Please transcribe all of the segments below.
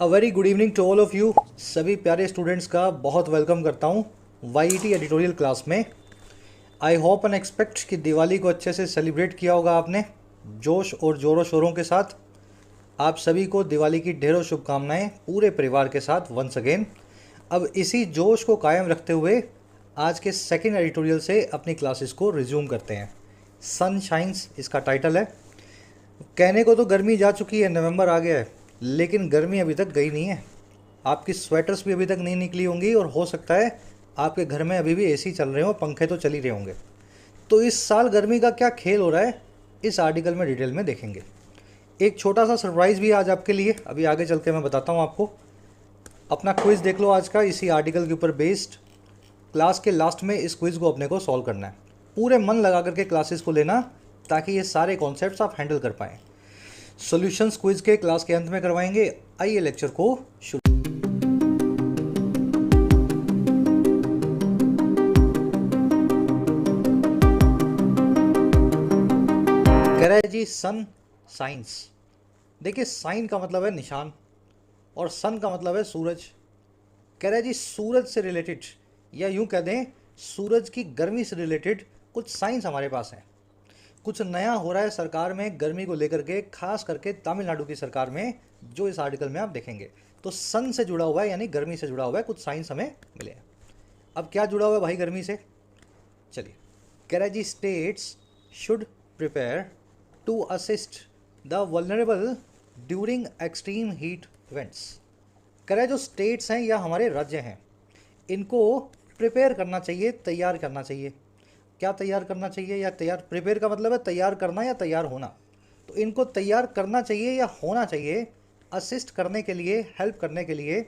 A very good evening to all of you. सभी प्यारे students का बहुत वेलकम करता हूँ वाईईटी एडिटोरियल क्लास में। आई होप एंड एक्सपेक्ट कि दिवाली को अच्छे से सेलिब्रेट किया होगा आपने, जोश और ज़ोरों शोरों के साथ। आप सभी को दिवाली की ढेरों शुभकामनाएं पूरे परिवार के साथ वंस अगेन। अब इसी जोश को कायम रखते हुए आज के सेकेंड एडिटोरियल से अपनी क्लासेस को रिज्यूम करते हैं। सनशाइन्स इसका टाइटल है। कहने को तो गर्मी जा चुकी है, नवंबर आ गया है, लेकिन गर्मी अभी तक गई नहीं है। आपकी स्वेटर्स भी अभी तक नहीं निकली होंगी और हो सकता है आपके घर में अभी भी एसी चल रहे हो, पंखे तो चल ही रहे होंगे। तो इस साल गर्मी का क्या खेल हो रहा है, इस आर्टिकल में डिटेल में देखेंगे। एक छोटा सा सरप्राइज़ भी आज आपके लिए, अभी आगे चल के मैं बताता हूँ आपको। अपना क्विज़ देख लो आज का, इसी आर्टिकल के ऊपर बेस्ड। क्लास के लास्ट में इस क्विज़ को अपने को सॉल्व करना है। पूरे मन लगा करके क्लासेस को लेना, ताकि ये सारे कॉन्सेप्ट्स आप हैंडल कर पाएँ। सॉल्यूशंस क्विज के क्लास के अंत में करवाएंगे। आइए लेक्चर को शुरू। कह रहा है जी सन साइंस। देखिए, साइन का मतलब है निशान और सन का मतलब है सूरज। कह रहा है जी सूरज से रिलेटेड, या यूं कह दें सूरज की गर्मी से रिलेटेड कुछ साइंस हमारे पास है। कुछ नया हो रहा है सरकार में गर्मी को लेकर के, खास करके तमिलनाडु की सरकार में, जो इस आर्टिकल में आप देखेंगे। तो सन से जुड़ा हुआ है, यानी गर्मी से जुड़ा हुआ है, कुछ साइंस हमें मिले हैं। अब क्या जुड़ा हुआ है भाई गर्मी से, चलिए। कह रहा है जी states should prepare to assist the vulnerable during extreme heat events. कह रहा है जो स्टेट्स हैं या हमारे राज्य हैं, इनको प्रिपेयर करना चाहिए, तैयार करना चाहिए। क्या तैयार करना चाहिए, या तैयार, प्रिपेयर का मतलब है तैयार करना या तैयार होना। तो इनको तैयार करना चाहिए या होना चाहिए, असिस्ट करने के लिए, हेल्प करने के लिए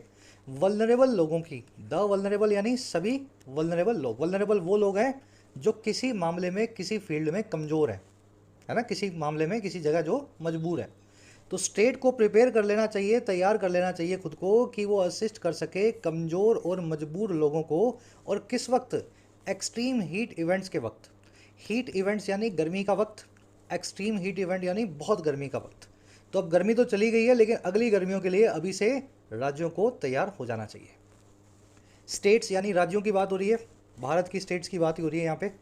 वल्नरेबल लोगों की। द वल्नरेबल यानी सभी वल्नरेबल लोग। वल्नरेबल वो लोग हैं जो किसी मामले में, किसी फील्ड में कमज़ोर हैं, है ना, किसी मामले में, किसी जगह जो मजबूर है। तो स्टेट को प्रिपेयर कर लेना चाहिए, तैयार कर लेना चाहिए खुद को, कि वो असिस्ट कर सके कमज़ोर और मजबूर लोगों को। और किस वक्त? एक्सट्रीम हीट इवेंट्स के वक्त। हीट इवेंट्स यानी गर्मी का वक्त, एक्सट्रीम हीट इवेंट यानी बहुत गर्मी का वक्त। तो अब गर्मी तो चली गई है, लेकिन अगली गर्मियों के लिए अभी से राज्यों को तैयार हो जाना चाहिए। स्टेट्स यानी राज्यों की बात हो रही है, भारत की स्टेट्स की बात ही हो रही है यहाँ पे।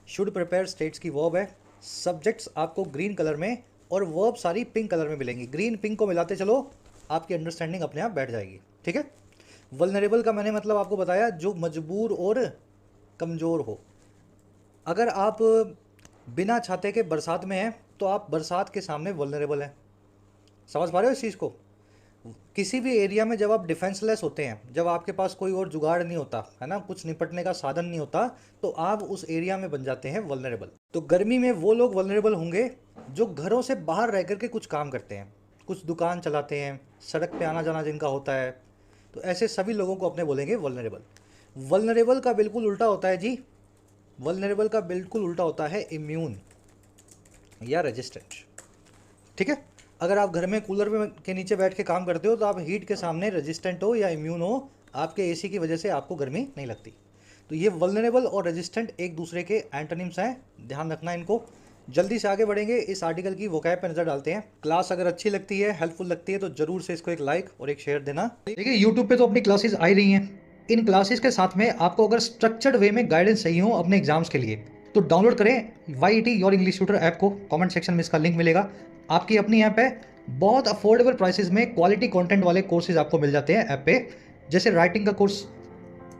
शुड प्रिपेयर स्टेट्स की वर्ब है। सब्जेक्ट्स आपको ग्रीन कलर में और वर्ब सारी पिंक कलर में मिलेंगी। ग्रीन पिंक को मिलाते चलो, आपकी अंडरस्टैंडिंग अपने आप बैठ जाएगी, ठीक है। वल्नरेबल का मैंने मतलब आपको बताया, जो मजबूर और कमज़ोर हो। अगर आप बिना छाते के बरसात में हैं, तो आप बरसात के सामने वल्नरेबल हैं। समझ पा रहे हो इस चीज़ को? किसी भी एरिया में जब आप डिफेंसलेस होते हैं, जब आपके पास कोई और जुगाड़ नहीं होता है ना, कुछ निपटने का साधन नहीं होता, तो आप उस एरिया में बन जाते हैं वल्नरेबल। तो गर्मी में वो लोग वल्नरेबल होंगे जो घरों से बाहर रह करके कुछ काम करते हैं, कुछ दुकान चलाते हैं, सड़क पे आना जाना जिनका होता है। तो ऐसे सभी लोगों को अपने बोलेंगे वल्नरेबल। वल्नरेबल का बिल्कुल उल्टा होता है जी, वल्नरेबल का बिल्कुल उल्टा होता है इम्यून या रेजिस्टेंट, ठीक है। अगर आप घर में कूलर में के नीचे बैठ के काम करते हो, तो आप हीट के सामने रेजिस्टेंट हो या इम्यून हो, आपके एसी की वजह से आपको गर्मी नहीं लगती। तो ये वल्नरेबल और रेजिस्टेंट एक दूसरे के एंटोनिम्स हैं, ध्यान रखना इनको। जल्दी से आगे बढ़ेंगे, इस आर्टिकल की वोकैब पे नज़र डालते हैं। क्लास अगर अच्छी लगती है, हेल्पफुल लगती है, तो जरूर से इसको एक लाइक और एक शेयर देना। देखिए, यूट्यूब पे तो अपनी क्लासेस आ ही रही हैं। इन क्लासेस के साथ में आपको अगर स्ट्रक्चर्ड वे में गाइडेंस चाहिए हो अपने एग्जाम्स के लिए, तो डाउनलोड करें वाईईटी योर इंग्लिश ट्यूटर ऐप को। कमेंट सेक्शन में इसका लिंक मिलेगा। आपकी अपनी ऐप है, बहुत अफोर्डेबल प्राइसेस में क्वालिटी कंटेंट वाले कोर्सेज आपको मिल जाते हैं ऐप पे। जैसे राइटिंग का कोर्स,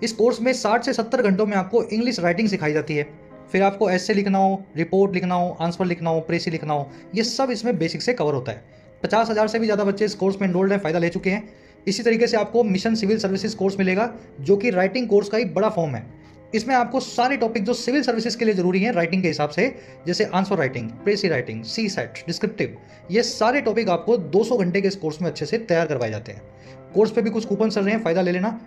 इस कोर्स में 60 से 70 घंटों में आपको इंग्लिश राइटिंग सिखाई जाती है। फिर आपको ऐसे लिखना हो, रिपोर्ट लिखना हो, आंसर लिखना हो, प्रेसी लिखना हो, ये सब इसमें बेसिक से कवर होता है। 50,000 से भी ज़्यादा बच्चे इस कोर्स में एनरोल्ड हैं, फ़ायदा ले चुके हैं। इसी तरीके से आपको मिशन सिविल सर्विसेज कोर्स मिलेगा, जो कि राइटिंग कोर्स का ही बड़ा फॉर्म है। इसमें आपको सारे टॉपिक जो सिविल सर्विसेज के लिए जरूरी हैं राइटिंग के हिसाब से, जैसे आंसर राइटिंग, प्रेसी राइटिंग, सी सेट, डिस्क्रिप्टिव, ये सारे टॉपिक आपको 200 घंटे के इस कोर्स में अच्छे से तैयार करवाए जाते हैं। कोर्स पे भी कुछ कूपन चल रहे हैं, फ़ायदा ले लेना।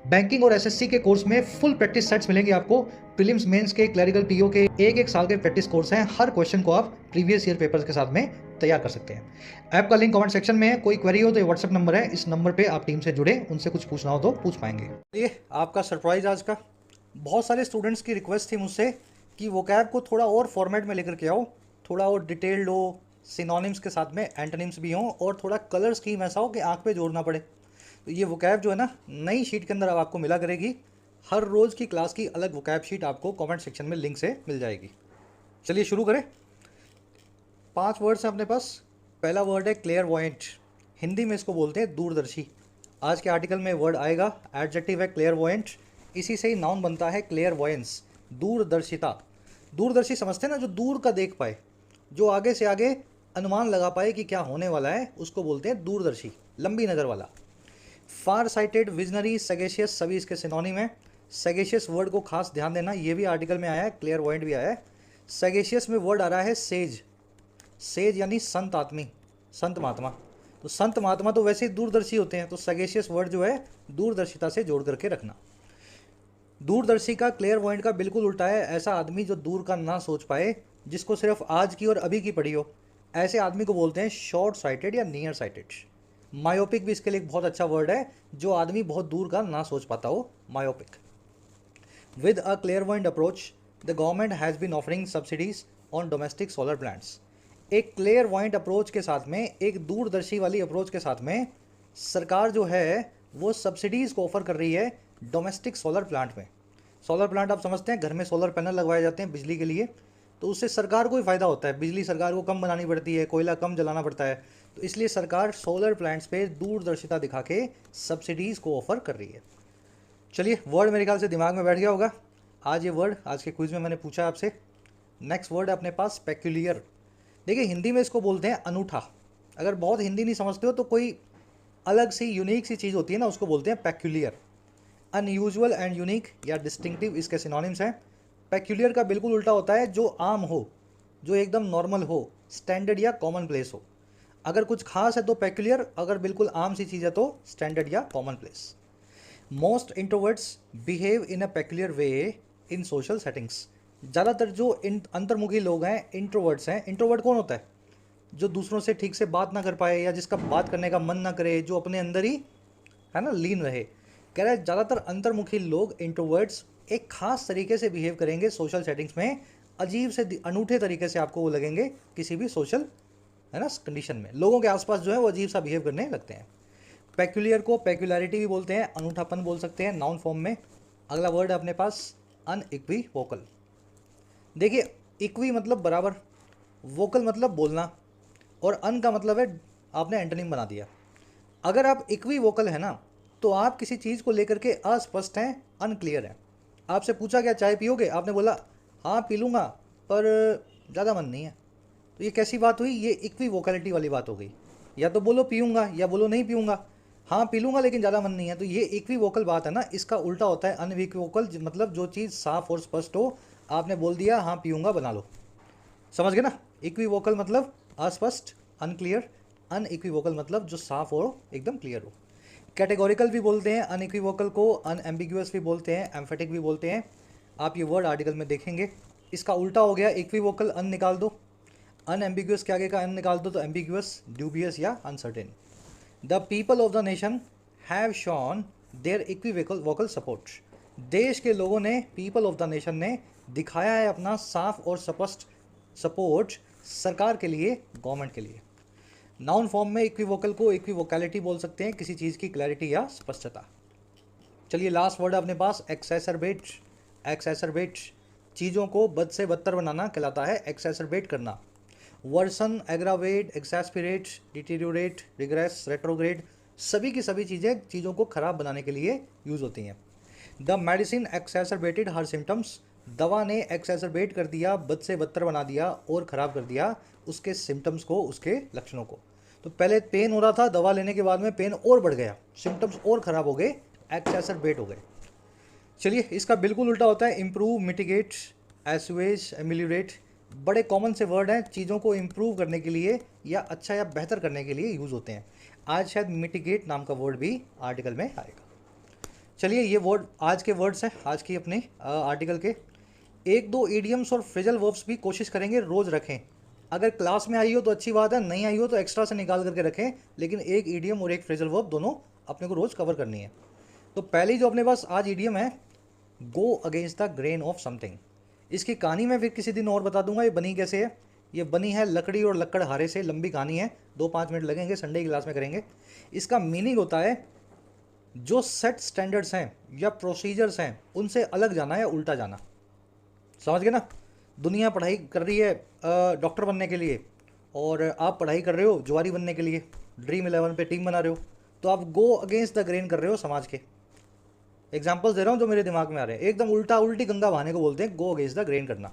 बैंकिंग और एसएससी के कोर्स में फुल प्रैक्टिस सेट्स मिलेंगे आपको। प्रीलिम्स, मेंस के, क्लरिकल, पीओ के एक साल के प्रैक्टिस कोर्स हैं। हर क्वेश्चन को आप प्रीवियस ईयर पेपर्स के साथ में तैयार कर सकते हैं। ऐप का लिंक कमेंट सेक्शन में है। कोई क्वेरी हो तो ये व्हाट्सएप नंबर है, इस नंबर पे आप टीम से जुड़े, उनसे कुछ पूछना हो तो पूछ पाएंगे। ये आपका सरप्राइज आज का। बहुत सारे स्टूडेंट्स की रिक्वेस्ट थी मुझसे कि वोकैब को थोड़ा और फॉर्मेट में लेकर के आओ, थोड़ा और डिटेल्ड हो, सिनोनिम्स के साथ में एंटोनिम्स भी हों, और थोड़ा कलर स्कीम ऐसा हो कि आंख पे जोड़ना पड़े। तो ये वोकैब जो है ना नई शीट के अंदर अब आपको मिला करेगी। हर रोज़ की क्लास की अलग वोकैब शीट आपको कमेंट सेक्शन में लिंक से मिल जाएगी। चलिए शुरू करें। 5 वर्ड्स हैं अपने पास। पहला वर्ड है क्लेयरवॉयंट, हिंदी में इसको बोलते हैं दूरदर्शी। आज के आर्टिकल में वर्ड आएगा, एडजेक्टिव है क्लेयरवॉयंट, इसी से ही नाउन बनता है क्लेयरवॉयंस, दूरदर्शिता। दूरदर्शी समझते हैं ना, जो दूर का देख पाए, जो आगे से आगे अनुमान लगा पाए कि क्या होने वाला है, उसको बोलते हैं दूरदर्शी, लंबी नज़र वाला। फार साइटेड, विजनरी, सगेशियस सभी इसके सिनोनिम है। सगेशियस वर्ड को खास ध्यान देना, ये भी आर्टिकल में आया है, क्लेयरवॉयंट भी आया है। सगेशियस में वर्ड आ रहा है सेज, सेज यानी संत आदमी, संत महात्मा। तो संत महात्मा तो वैसे ही दूरदर्शी होते हैं, तो सगेशियस वर्ड जो है दूरदर्शिता से जोड़ करके रखना। दूरदर्शी का क्लेयरवॉयंट का बिल्कुल उल्टा है, ऐसा आदमी जो दूर का ना सोच पाए, जिसको सिर्फ आज की और अभी की पड़ी हो, ऐसे आदमी को बोलते हैं शॉर्ट साइटेड या नियर साइटेड। मायोपिक भी इसके लिए एक बहुत अच्छा वर्ड है, जो आदमी बहुत दूर का ना सोच पाता हो, myopic. With a clairvoyant approach the government has been offering subsidies on domestic solar plants. एक क्लेयरवॉयंट अप्रोच के साथ में, एक दूरदर्शी वाली अप्रोच के साथ में, सरकार जो है वो सब्सिडीज़ को ऑफर कर रही है डोमेस्टिक सोलर प्लांट में। सोलर प्लांट आप समझते हैं, घर में सोलर पैनल लगवाए जाते हैं बिजली के लिए, तो उससे सरकार को ही फ़ायदा होता है, बिजली सरकार को कम बनानी पड़ती है, कोयला कम जलाना पड़ता है, तो इसलिए सरकार सोलर प्लांट्स पे दूरदर्शिता दिखा के सब्सिडीज़ को ऑफर कर रही है। चलिए, वर्ड मेरे ख्याल से दिमाग में बैठ गया होगा। आज ये वर्ड आज के क्विज में मैंने पूछा आपसे। नेक्स्ट वर्ड है अपने पास पेक्यूलियर। देखिए, हिंदी में इसको बोलते हैं अनूठा। अगर बहुत हिंदी नहीं समझते हो तो कोई अलग सी यूनिक सी चीज़ होती है ना, उसको बोलते हैं पेक्यूलियर। अनयूजुअल एंड यूनिक या डिस्टिंक्टिव इसके सिनोनिम्स हैं। पेक्यूलियर का बिल्कुल उल्टा होता है जो आम हो, जो एकदम नॉर्मल हो, स्टैंडर्ड या कॉमन प्लेस हो। अगर कुछ खास है तो पेक्यूलियर, अगर बिल्कुल आम सी चीज़ है तो स्टैंडर्ड या common place. Most introverts behave in a peculiar way in social settings. ज़्यादातर जो अंतर्मुखी लोग हैं इंट्रोवर्ट्स हैं। इंट्रोवर्ट कौन होता है? जो दूसरों से ठीक से बात ना कर पाए, या जिसका बात करने का मन ना करे, जो अपने अंदर ही है ना लीन रहे। कह रहा है ज़्यादातर अंतर्मुखी लोग इंट्रोवर्ट्स एक खास तरीके से बिहेव करेंगे सोशल सेटिंग्स में, अजीब से अनूठे तरीके से आपको वो लगेंगे किसी भी सोशल है ना कंडीशन में। लोगों के आसपास जो है वो अजीब सा बिहेव करने लगते हैं। पेक्यूलियर को पेक्यूलैरिटी भी बोलते हैं, अनूठापन बोल सकते हैं नाउन फॉर्म में। अगला वर्ड है अपने पास अनइक्विवोकल। देखिए, इक्वी मतलब बराबर, वोकल मतलब बोलना, और अन का मतलब है आपने एंटोनिम बना दिया। अगर आप इक्विवोकल है ना, तो आप किसी चीज़ को लेकर के अस्पष्ट हैं, अनक्लियर हैं। आपसे पूछा क्या चाय पियोगे, आपने बोला हाँ पी लूँगा पर ज़्यादा मन नहीं है, तो ये कैसी बात हुई? ये इक्विवोकलिटी वाली बात हो गई। या तो बोलो पीऊँगा या बोलो नहीं पीऊँगा। हाँ पी लूँगा लेकिन ज़्यादा मन नहीं है, तो ये इक्विवोकल बात है ना। इसका उल्टा होता है अनइक्विवोकल, मतलब जो चीज़ साफ और स्पष्ट हो, आपने बोल दिया हाँ पीऊँगा बना लो। समझ गए ना? इक्विवोकल मतलब अस्पष्ट, अनक्लियर। अनइक्विवोकल मतलब जो साफ हो, एकदम क्लियर हो। कैटेगोरिकल भी बोलते हैं अनइक्विवोकल को, अनएम्बिगुअस भी बोलते हैं, एम्फेटिक भी बोलते हैं। आप ये वर्ड आर्टिकल में देखेंगे। इसका उल्टा हो गया, इक्विवोकल अन निकाल दो, अनएम्बिगुअस के आगे का अन निकाल दो तो एम्बिगुअस, ड्यूबियस या uncertain. The people of the nation have shown their equivocal support. देश के लोगों ने, पीपल ऑफ द नेशन ने दिखाया है अपना साफ और स्पष्ट सपोर्ट सरकार के लिए, गवर्नमेंट के लिए। नाउन फॉर्म में इक्विवोकल को इक्विवोकैलिटी बोल सकते हैं, किसी चीज़ की क्लैरिटी या स्पष्टता। चलिए, लास्ट वर्ड अपने पास एक्सैसरबेट। एक्सैसरबेट चीज़ों को बद से बदतर बनाना कहलाता है, एक्सैसरबेट करना। Worsen, aggravate, exasperate, deteriorate, regress, retrograde, सभी की सभी चीज़ें चीज़ों को खराब बनाने के लिए यूज़ होती हैं। The medicine exacerbated her symptoms. दवा ने एक्सैसरबेट कर दिया, बद से बदतर बना दिया और ख़राब कर दिया उसके सिम्टम्स को, उसके लक्षणों को। तो पहले पेन हो रहा था, दवा लेने के बाद में पेन और बढ़ गया, सिम्टम्स और ख़राब हो गए, एक्सैसरबेट हो गए। चलिए, इसका बिल्कुल उल्टा होता है इम्प्रूव, मिटिगेट, एसुएज, एमिलियोरेट। बड़े कॉमन से वर्ड हैं, चीज़ों को इम्प्रूव करने के लिए या अच्छा या बेहतर करने के लिए यूज़ होते हैं। आज शायद मिटिगेट नाम का वर्ड भी आर्टिकल में आएगा। चलिए, ये वर्ड आज के वर्ड्स हैं, आज की अपने आर्टिकल के। एक दो ईडियम्स और फ्रेजल वर्ब्स भी कोशिश करेंगे रोज़ रखें। अगर क्लास में आई हो तो अच्छी बात है, नहीं आई हो तो एक्स्ट्रा से निकाल करके रखें, लेकिन एक ईडियम और एक फ्रेजल वर्ब दोनों अपने को रोज़ कवर करनी है। तो पहली जो अपने पास आज ईडियम है, गो against the grain of something. इसकी कहानी मैं फिर किसी दिन और बता दूंगा ये बनी कैसे है। ये बनी है लकड़ी और लकड़हारे से, लंबी कहानी है, 2-5 मिनट लगेंगे, संडे की क्लास में करेंगे। इसका मीनिंग होता है जो सेट स्टैंडर्ड्स हैं या प्रोसीजर्स हैं उनसे अलग जाना या उल्टा जाना। समझ गए ना? दुनिया पढ़ाई कर रही है डॉक्टर बनने के लिए, और आप पढ़ाई कर रहे हो जुआरी बनने के लिए, ड्रीम 11 पे टीम बना रहे हो, तो आप गो अगेंस्ट द ग्रेन कर रहे हो समाज के। एग्जाम्पल्स दे रहा हूँ जो मेरे दिमाग में आ रहे हैं, एकदम उल्टा, उल्टी गंगा बहाने को बोलते हैं गो अगेंस्ट द ग्रेन करना।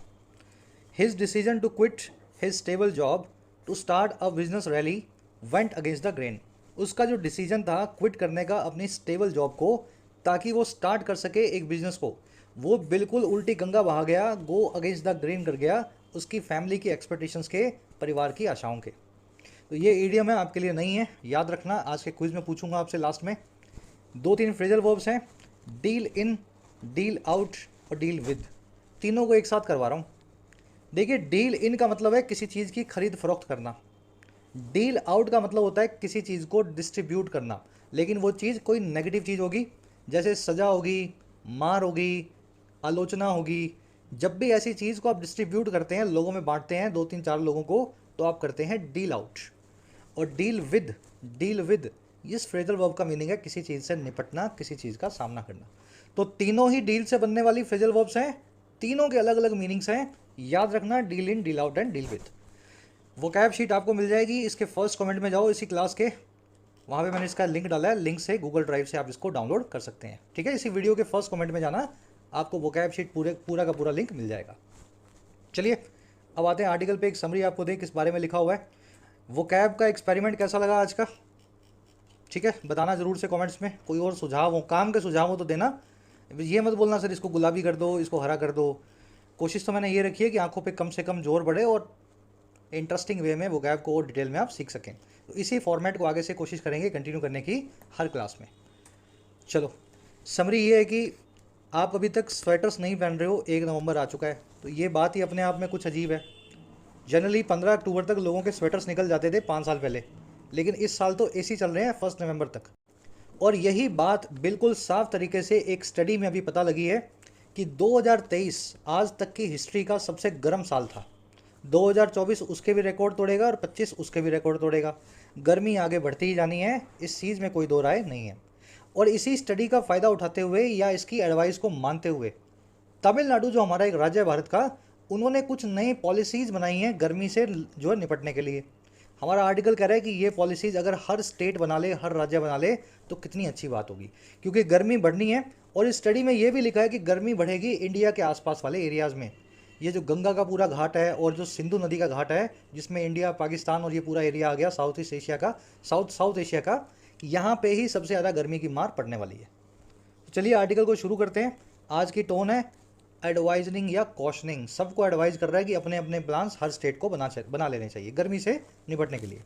His decision to quit his stable job to start a business really went against the grain. उसका जो डिसीजन था क्विट करने का अपनी स्टेबल जॉब को, ताकि वो स्टार्ट कर सके एक बिजनेस को, वो बिल्कुल उल्टी गंगा बहा गया, गो अगेंस्ट द ग्रेन कर गया उसकी फैमिली की एक्सपेक्टेशंस के, परिवार की आशाओं के। तो ये ईडियम है, आपके लिए नहीं है, याद रखना। आज के क्विज में पूछूंगा आपसे लास्ट में। 2-3 फ्रेजल वर्ब्स हैं, डील इन, डील आउट और डील विद, तीनों को एक साथ करवा रहा हूँ। देखिए, डील इन का मतलब है किसी चीज़ की खरीद फरोख्त करना। डील आउट का मतलब होता है किसी चीज़ को डिस्ट्रीब्यूट करना, लेकिन वो चीज़ कोई नेगेटिव चीज़ होगी, जैसे सज़ा होगी, मार होगी, आलोचना होगी। जब भी ऐसी चीज़ को आप डिस्ट्रीब्यूट करते हैं, लोगों में बांटते हैं, 2-3-4 लोगों को, तो आप करते हैं डील आउट। और डील विद इस फ्रेजल वर्ब का मीनिंग है किसी चीज़ से निपटना, किसी चीज़ का सामना करना। तो तीनों ही डील से बनने वाली फ्रेजल वर्ब्स हैं, तीनों के अलग अलग मीनिंग्स हैं, याद रखना। Deal in, deal out and deal with. Vocab sheet आपको मिल जाएगी, इसके फर्स्ट कमेंट में जाओ इसी क्लास के, वहाँ पे मैंने इसका लिंक डाला है, लिंक से गूगल ड्राइव से आप इसको डाउनलोड कर सकते हैं। ठीक है, इसी वीडियो के फर्स्ट कमेंट में जाना, आपको वोकैब शीट पूरा का पूरा लिंक मिल जाएगा। चलिए अब आते हैं आर्टिकल पे। एक समरी आपको दें किस बारे में लिखा हुआ है। वोकैब का एक्सपेरिमेंट कैसा लगा आज का? ठीक है, बताना ज़रूर से कमेंट्स में। कोई और सुझाव हो, काम के सुझाव हो तो देना, ये मत बोलना सर इसको गुलाबी कर दो, इसको हरा कर दो। कोशिश तो मैंने ये रखी है कि आंखों पे कम से कम जोर बढ़े और इंटरेस्टिंग वे में वोकैब को और डिटेल में आप सीख सकें। तो इसी फॉर्मेट को आगे से कोशिश करेंगे कंटिन्यू करने की हर क्लास में। चलो, समरी ये है कि आप अभी तक स्वेटर्स नहीं पहन रहे हो, 1 नवंबर आ चुका है, तो ये बात ही अपने आप में कुछ अजीब है। जनरली 15 अक्टूबर तक लोगों के स्वेटर्स निकल जाते थे 5 साल पहले, लेकिन इस साल तो एसी चल रहे हैं 1 नवंबर तक। और यही बात बिल्कुल साफ तरीके से एक स्टडी में अभी पता लगी है कि 2023 आज तक की हिस्ट्री का सबसे गर्म साल था। 2024 उसके भी रिकॉर्ड तोड़ेगा और 25 उसके भी रिकॉर्ड तोड़ेगा। गर्मी आगे बढ़ती ही जानी है, इस चीज़ में कोई दो राय नहीं है। और इसी स्टडी का फ़ायदा उठाते हुए या इसकी एडवाइस को मानते हुए तमिलनाडु, जो हमारा एक राज्य है भारत का, उन्होंने कुछ नई पॉलिसीज़ बनाई हैं गर्मी से जो है निपटने के लिए। हमारा आर्टिकल कह रहा है कि ये पॉलिसीज़ अगर हर स्टेट बना ले, हर राज्य बना ले, तो कितनी अच्छी बात होगी, क्योंकि गर्मी बढ़नी है। और इस स्टडी में ये भी लिखा है कि गर्मी बढ़ेगी इंडिया के आसपास वाले एरियाज़ में। ये जो गंगा का पूरा घाट है और जो सिंधु नदी का घाट है, जिसमें इंडिया, पाकिस्तान और ये पूरा एरिया आ गया, साउथ ईस्ट एशिया का, साउथ एशिया का, यहाँ पे ही सबसे ज़्यादा गर्मी की मार पड़ने वाली है। तो चलिए आर्टिकल को शुरू करते हैं। आज की टोन है एडवाइजनिंग या कॉशनिंग। सबको एडवाइज कर रहा है कि अपने अपने प्लान्स हर स्टेट को बना लेने चाहिए गर्मी से निपटने के लिए।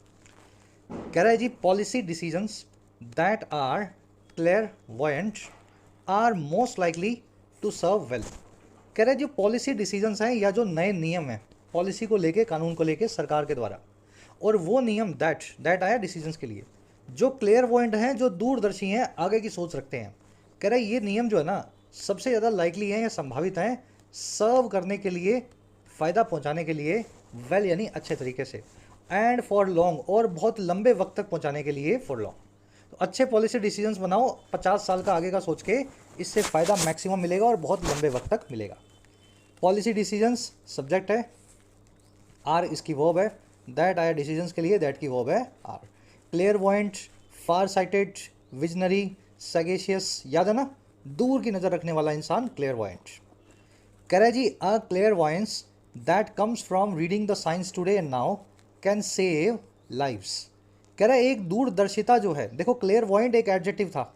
कह रहा है जी, policy decisions that are clairvoyant are most likely to serve well. कह रहा है जो पॉलिसी डिसीजंस हैं या जो नए नियम हैं पॉलिसी को लेके, कानून को लेके सरकार के द्वारा, और वो नियम दैट आया डिसीजंस के लिए, जो क्लियरवॉयंट हैं, जो दूरदर्शी हैं, आगे की सोच रखते हैं। कह रहा है ये नियम जो है ना, सबसे ज़्यादा लाइकली हैं या संभावित हैं सर्व करने के लिए, फ़ायदा पहुंचाने के लिए, वेल यानी अच्छे तरीके से, एंड फॉर लॉन्ग और बहुत लंबे वक्त तक पहुंचाने के लिए, फॉर लॉन्ग। तो अच्छे पॉलिसी डिसीजंस बनाओ 50 साल का आगे का सोच के, इससे फ़ायदा मैक्सिमम मिलेगा और बहुत लंबे वक्त तक मिलेगा। पॉलिसी डिसीजंस सब्जेक्ट है, आर इसकी वर्ब है, दैट आया डिसीजंस के लिए, दैट की वर्ब है are. क्लियरवॉयंट, far cited, visionary, sagacious, याद है ना, दूर की नज़र रखने वाला इंसान क्लियरवॉयंट। कह रहा है जी, a clairvoyance that comes from reading the science today and now can save lives. कह रहा है एक दूरदर्शिता जो है, देखो क्लियरवॉयंट एक एडजेक्टिव था,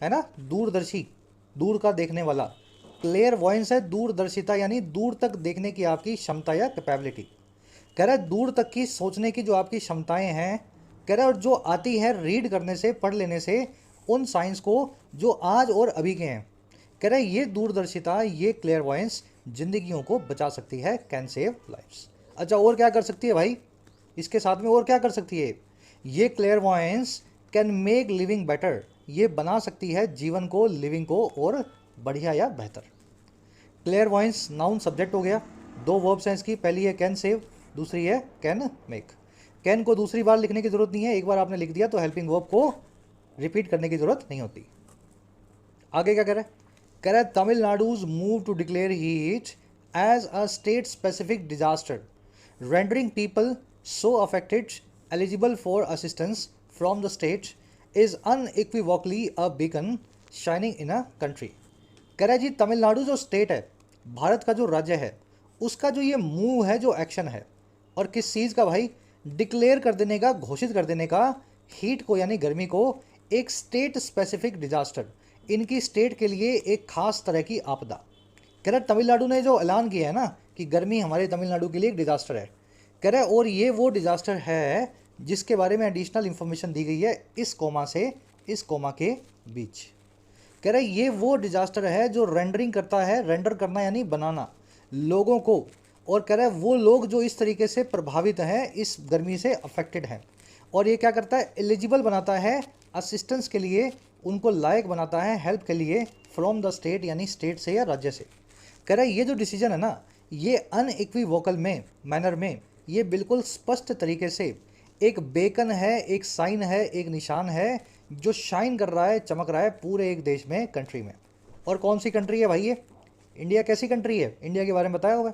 है ना, दूरदर्शी, दूर का देखने वाला। क्लियरवॉयंस है दूरदर्शिता, यानी दूर तक देखने की आपकी क्षमता या कैपेबिलिटी। कह रहा है दूर तक की सोचने की जो आपकी क्षमताएं हैं, कह रहा है और जो आती है रीड करने से, पढ़ लेने से, उन साइंस को जो आज और अभी के हैं। कह रहा है ये दूरदर्शिता, ये क्लियरवॉयंस जिंदगियों को बचा सकती है, कैन सेव लाइव्स। अच्छा, और क्या कर सकती है भाई, इसके साथ में और क्या कर सकती है? ये क्लियरवॉयंस कैन मेक लिविंग बेटर, ये बना सकती है जीवन को, लिविंग को और बढ़िया या बेहतर। क्लियरवॉयंस नाउन सब्जेक्ट हो गया, 2 वर्ब्स हैं इसकी, पहली है कैन सेव, दूसरी है कैन मेक। कैन को दूसरी बार लिखने की जरूरत नहीं है, एक बार आपने लिख दिया तो हेल्पिंग वर्ब को रिपीट करने की ज़रूरत नहीं होती। आगे क्या कह रहा है Tamil Nadu's move to declare heat as a state specific disaster rendering people so affected eligible for assistance from the state is unequivocally a beacon shining in a country. कह रहा है जी तमिलनाडु जो स्टेट है, भारत का जो राज्य है, उसका जो ये मूव है, जो एक्शन है, और किस चीज़ का भाई, डिक्लेयर कर देने का, घोषित कर देने का हीट को यानी गर्मी को एक स्टेट स्पेसिफिक डिजास्टर, इनकी स्टेट के लिए एक खास तरह की आपदा। कह रहा है तमिलनाडु ने जो ऐलान किया है ना कि गर्मी हमारे तमिलनाडु के लिए एक डिजास्टर है, कह रहा है और ये वो डिजास्टर है जिसके बारे में एडिशनल इंफॉर्मेशन दी गई है इस कोमा से इस कोमा के बीच। कह रहा है ये वो डिजास्टर है जो रेंडरिंग करता है, रेंडर करना यानी बनाना लोगों को, और कह रहा है वो लोग जो इस तरीके से प्रभावित हैं, इस गर्मी से अफेक्टेड हैं, और ये क्या करता है, एलिजिबल बनाता है असिस्टेंस के लिए, उनको लायक बनाता है हेल्प के लिए फ्रॉम द स्टेट यानी स्टेट से या राज्य से। कह रहा है ये जो डिसीजन है ना, ये अनइक्विवोकल में मैनर में ये बिल्कुल स्पष्ट तरीके से एक बेकन है, एक साइन है, एक निशान है जो शाइन कर रहा है, चमक रहा है पूरे एक देश में, कंट्री में। और कौन सी कंट्री है भाई ये? इंडिया। कैसी कंट्री है? इंडिया के बारे में बताया होगा।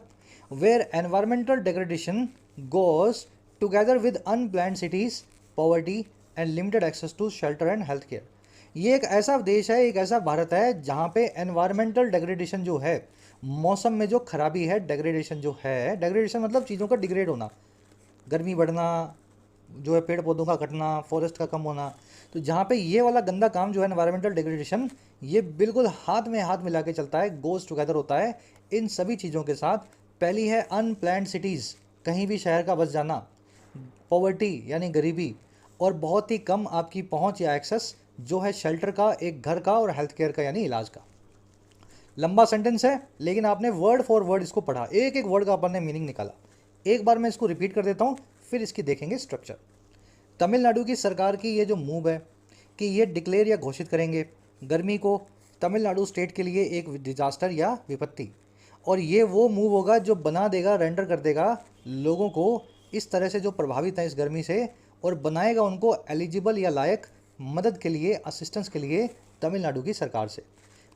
Where environmental degradation goes together with unplanned cities, poverty and limited access to shelter and health care. ये एक ऐसा देश है, एक ऐसा भारत है जहाँ पे एनवायरमेंटल डिग्रेडेशन जो है, मौसम में जो खराबी है, डिग्रेडेशन जो है, डिग्रेडेशन मतलब चीज़ों का डिग्रेड होना, गर्मी बढ़ना, जो है पेड़ पौधों का कटना, फॉरेस्ट का कम होना, तो जहाँ पे ये वाला गंदा काम जो है एनवायरमेंटल डिग्रेडेशन, ये बिल्कुल हाथ में हाथ मिला के चलता है, गोज टुगेदर होता है इन सभी चीज़ों के साथ। पहली है अनप्लान्ड सिटीज़, कहीं भी शहर का बस जाना, पॉवर्टी यानी गरीबी, और बहुत ही कम आपकी पहुँच या एक्सेस जो है शेल्टर का, एक घर का, और हेल्थ केयर का यानी इलाज का। लंबा सेंटेंस है लेकिन आपने वर्ड फॉर वर्ड इसको पढ़ा, एक एक वर्ड का अपन ने मीनिंग निकाला। एक बार मैं इसको रिपीट कर देता हूँ, फिर इसकी देखेंगे स्ट्रक्चर। तमिलनाडु की सरकार की ये जो मूव है कि ये डिक्लेयर या घोषित करेंगे गर्मी को तमिलनाडु स्टेट के लिए एक डिजास्टर या विपत्ति, और ये वो मूव होगा जो बना देगा, रेंडर कर देगा लोगों को इस तरह से जो प्रभावित हैं इस गर्मी से, और बनाएगा उनको एलिजिबल या लायक मदद के लिए, असिस्टेंस के लिए तमिलनाडु की सरकार से।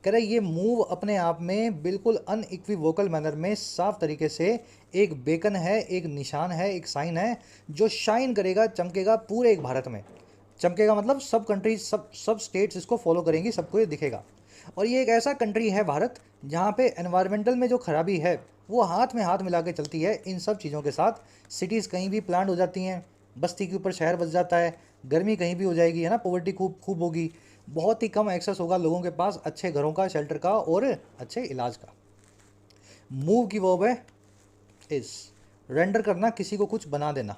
कह रहे ये मूव अपने आप में बिल्कुल अनइक्विवोकल मैनर में साफ तरीके से एक बेकन है, एक निशान है, एक साइन है जो शाइन करेगा, चमकेगा पूरे एक भारत में। चमकेगा मतलब सब कंट्रीज, सब स्टेट्स इसको फॉलो करेंगी, सबको ये दिखेगा। और ये एक ऐसा कंट्री है भारत जहाँ पे एनवायरमेंटल में जो खराबी है वो हाथ में हाथ मिला के चलती है इन सब चीज़ों के साथ। सिटीज़ कहीं भी प्लांट हो जाती हैं, बस्ती के ऊपर शहर बस जाता है, गर्मी कहीं भी हो जाएगी, है ना, पॉवर्टी खूब खूब होगी, बहुत ही कम एक्सेस होगा लोगों के पास अच्छे घरों का, शेल्टर का और अच्छे इलाज का। मूव की वर्ब है इज, रेंडर करना, किसी को कुछ बना देना।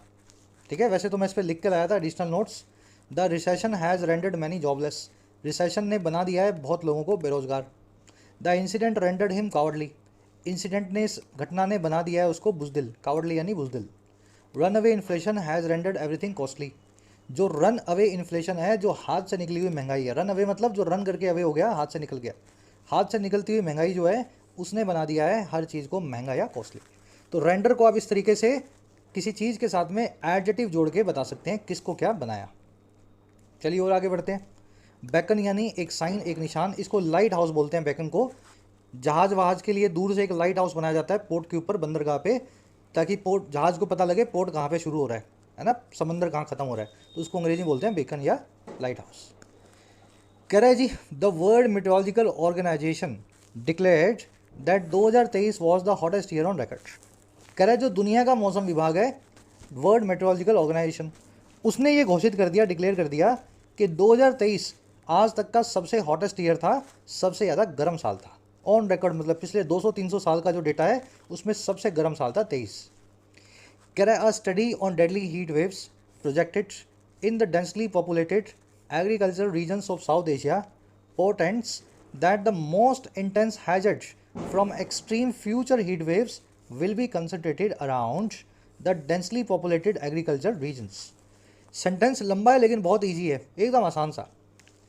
ठीक है, वैसे तो मैं इस पर लिख के लाया था additional notes. The recession has rendered many jobless, recession ने बना दिया है बहुत लोगों को बेरोजगार। The incident rendered him cowardly, incident ने, इस घटना ने बना दिया है उसको बुजदिल, कावर्डली यानी बुजदिल। Run away inflation has rendered everything costly, जो रन अवे इन्फ्लेशन है, जो हाथ से निकली हुई महंगाई है, रन अवे मतलब जो रन करके अवे हो गया, हाथ से निकल गया, हाथ से निकलती हुई महंगाई जो है उसने बना दिया है हर चीज़ को महंगा या कॉस्टली। तो रेंडर को आप इस तरीके से किसी चीज़ के साथ में एडजेटिव जोड़ के बता सकते हैं किसको क्या बनाया। चलिए और आगे बढ़ते हैं। बेकन यानी एक साइन, एक निशान, इसको लाइट हाउस बोलते हैं बेकन को। जहाज वहाज के लिए दूर से एक लाइट हाउस बनाया जाता है पोर्ट के ऊपर, बंदरगाह पे, ताकि पोर्ट, जहाज को पता लगे पोर्ट कहाँ पे शुरू हो रहा है ना, समंदर कहाँ ख़त्म हो रहा है, तो उसको अंग्रेजी में बोलते हैं बेकन या लाइट हाउस। कह रहा है जी the world meteorological organization declared that 2023 was the hottest year on record. कह रहा है जो दुनिया का मौसम विभाग है, वर्ल्ड मेट्रोलॉजिकल ऑर्गेनाइजेशन, उसने ये घोषित कर दिया, डिक्लेयर कर दिया कि 2023 आज तक का सबसे हॉटेस्ट ईयर था, सबसे ज़्यादा गर्म साल था। ऑन रिकॉर्ड मतलब पिछले 200-300 साल का जो डेटा है उसमें सबसे गर्म साल था 23। कह रहा है अ study on deadly heat waves projected in the densely populated agricultural regions of South Asia portends that the most intense hazards from extreme future heat waves will be concentrated around the densely populated agricultural regions। Sentence लंबा है लेकिन बहुत easy है, एकदम आसान सा।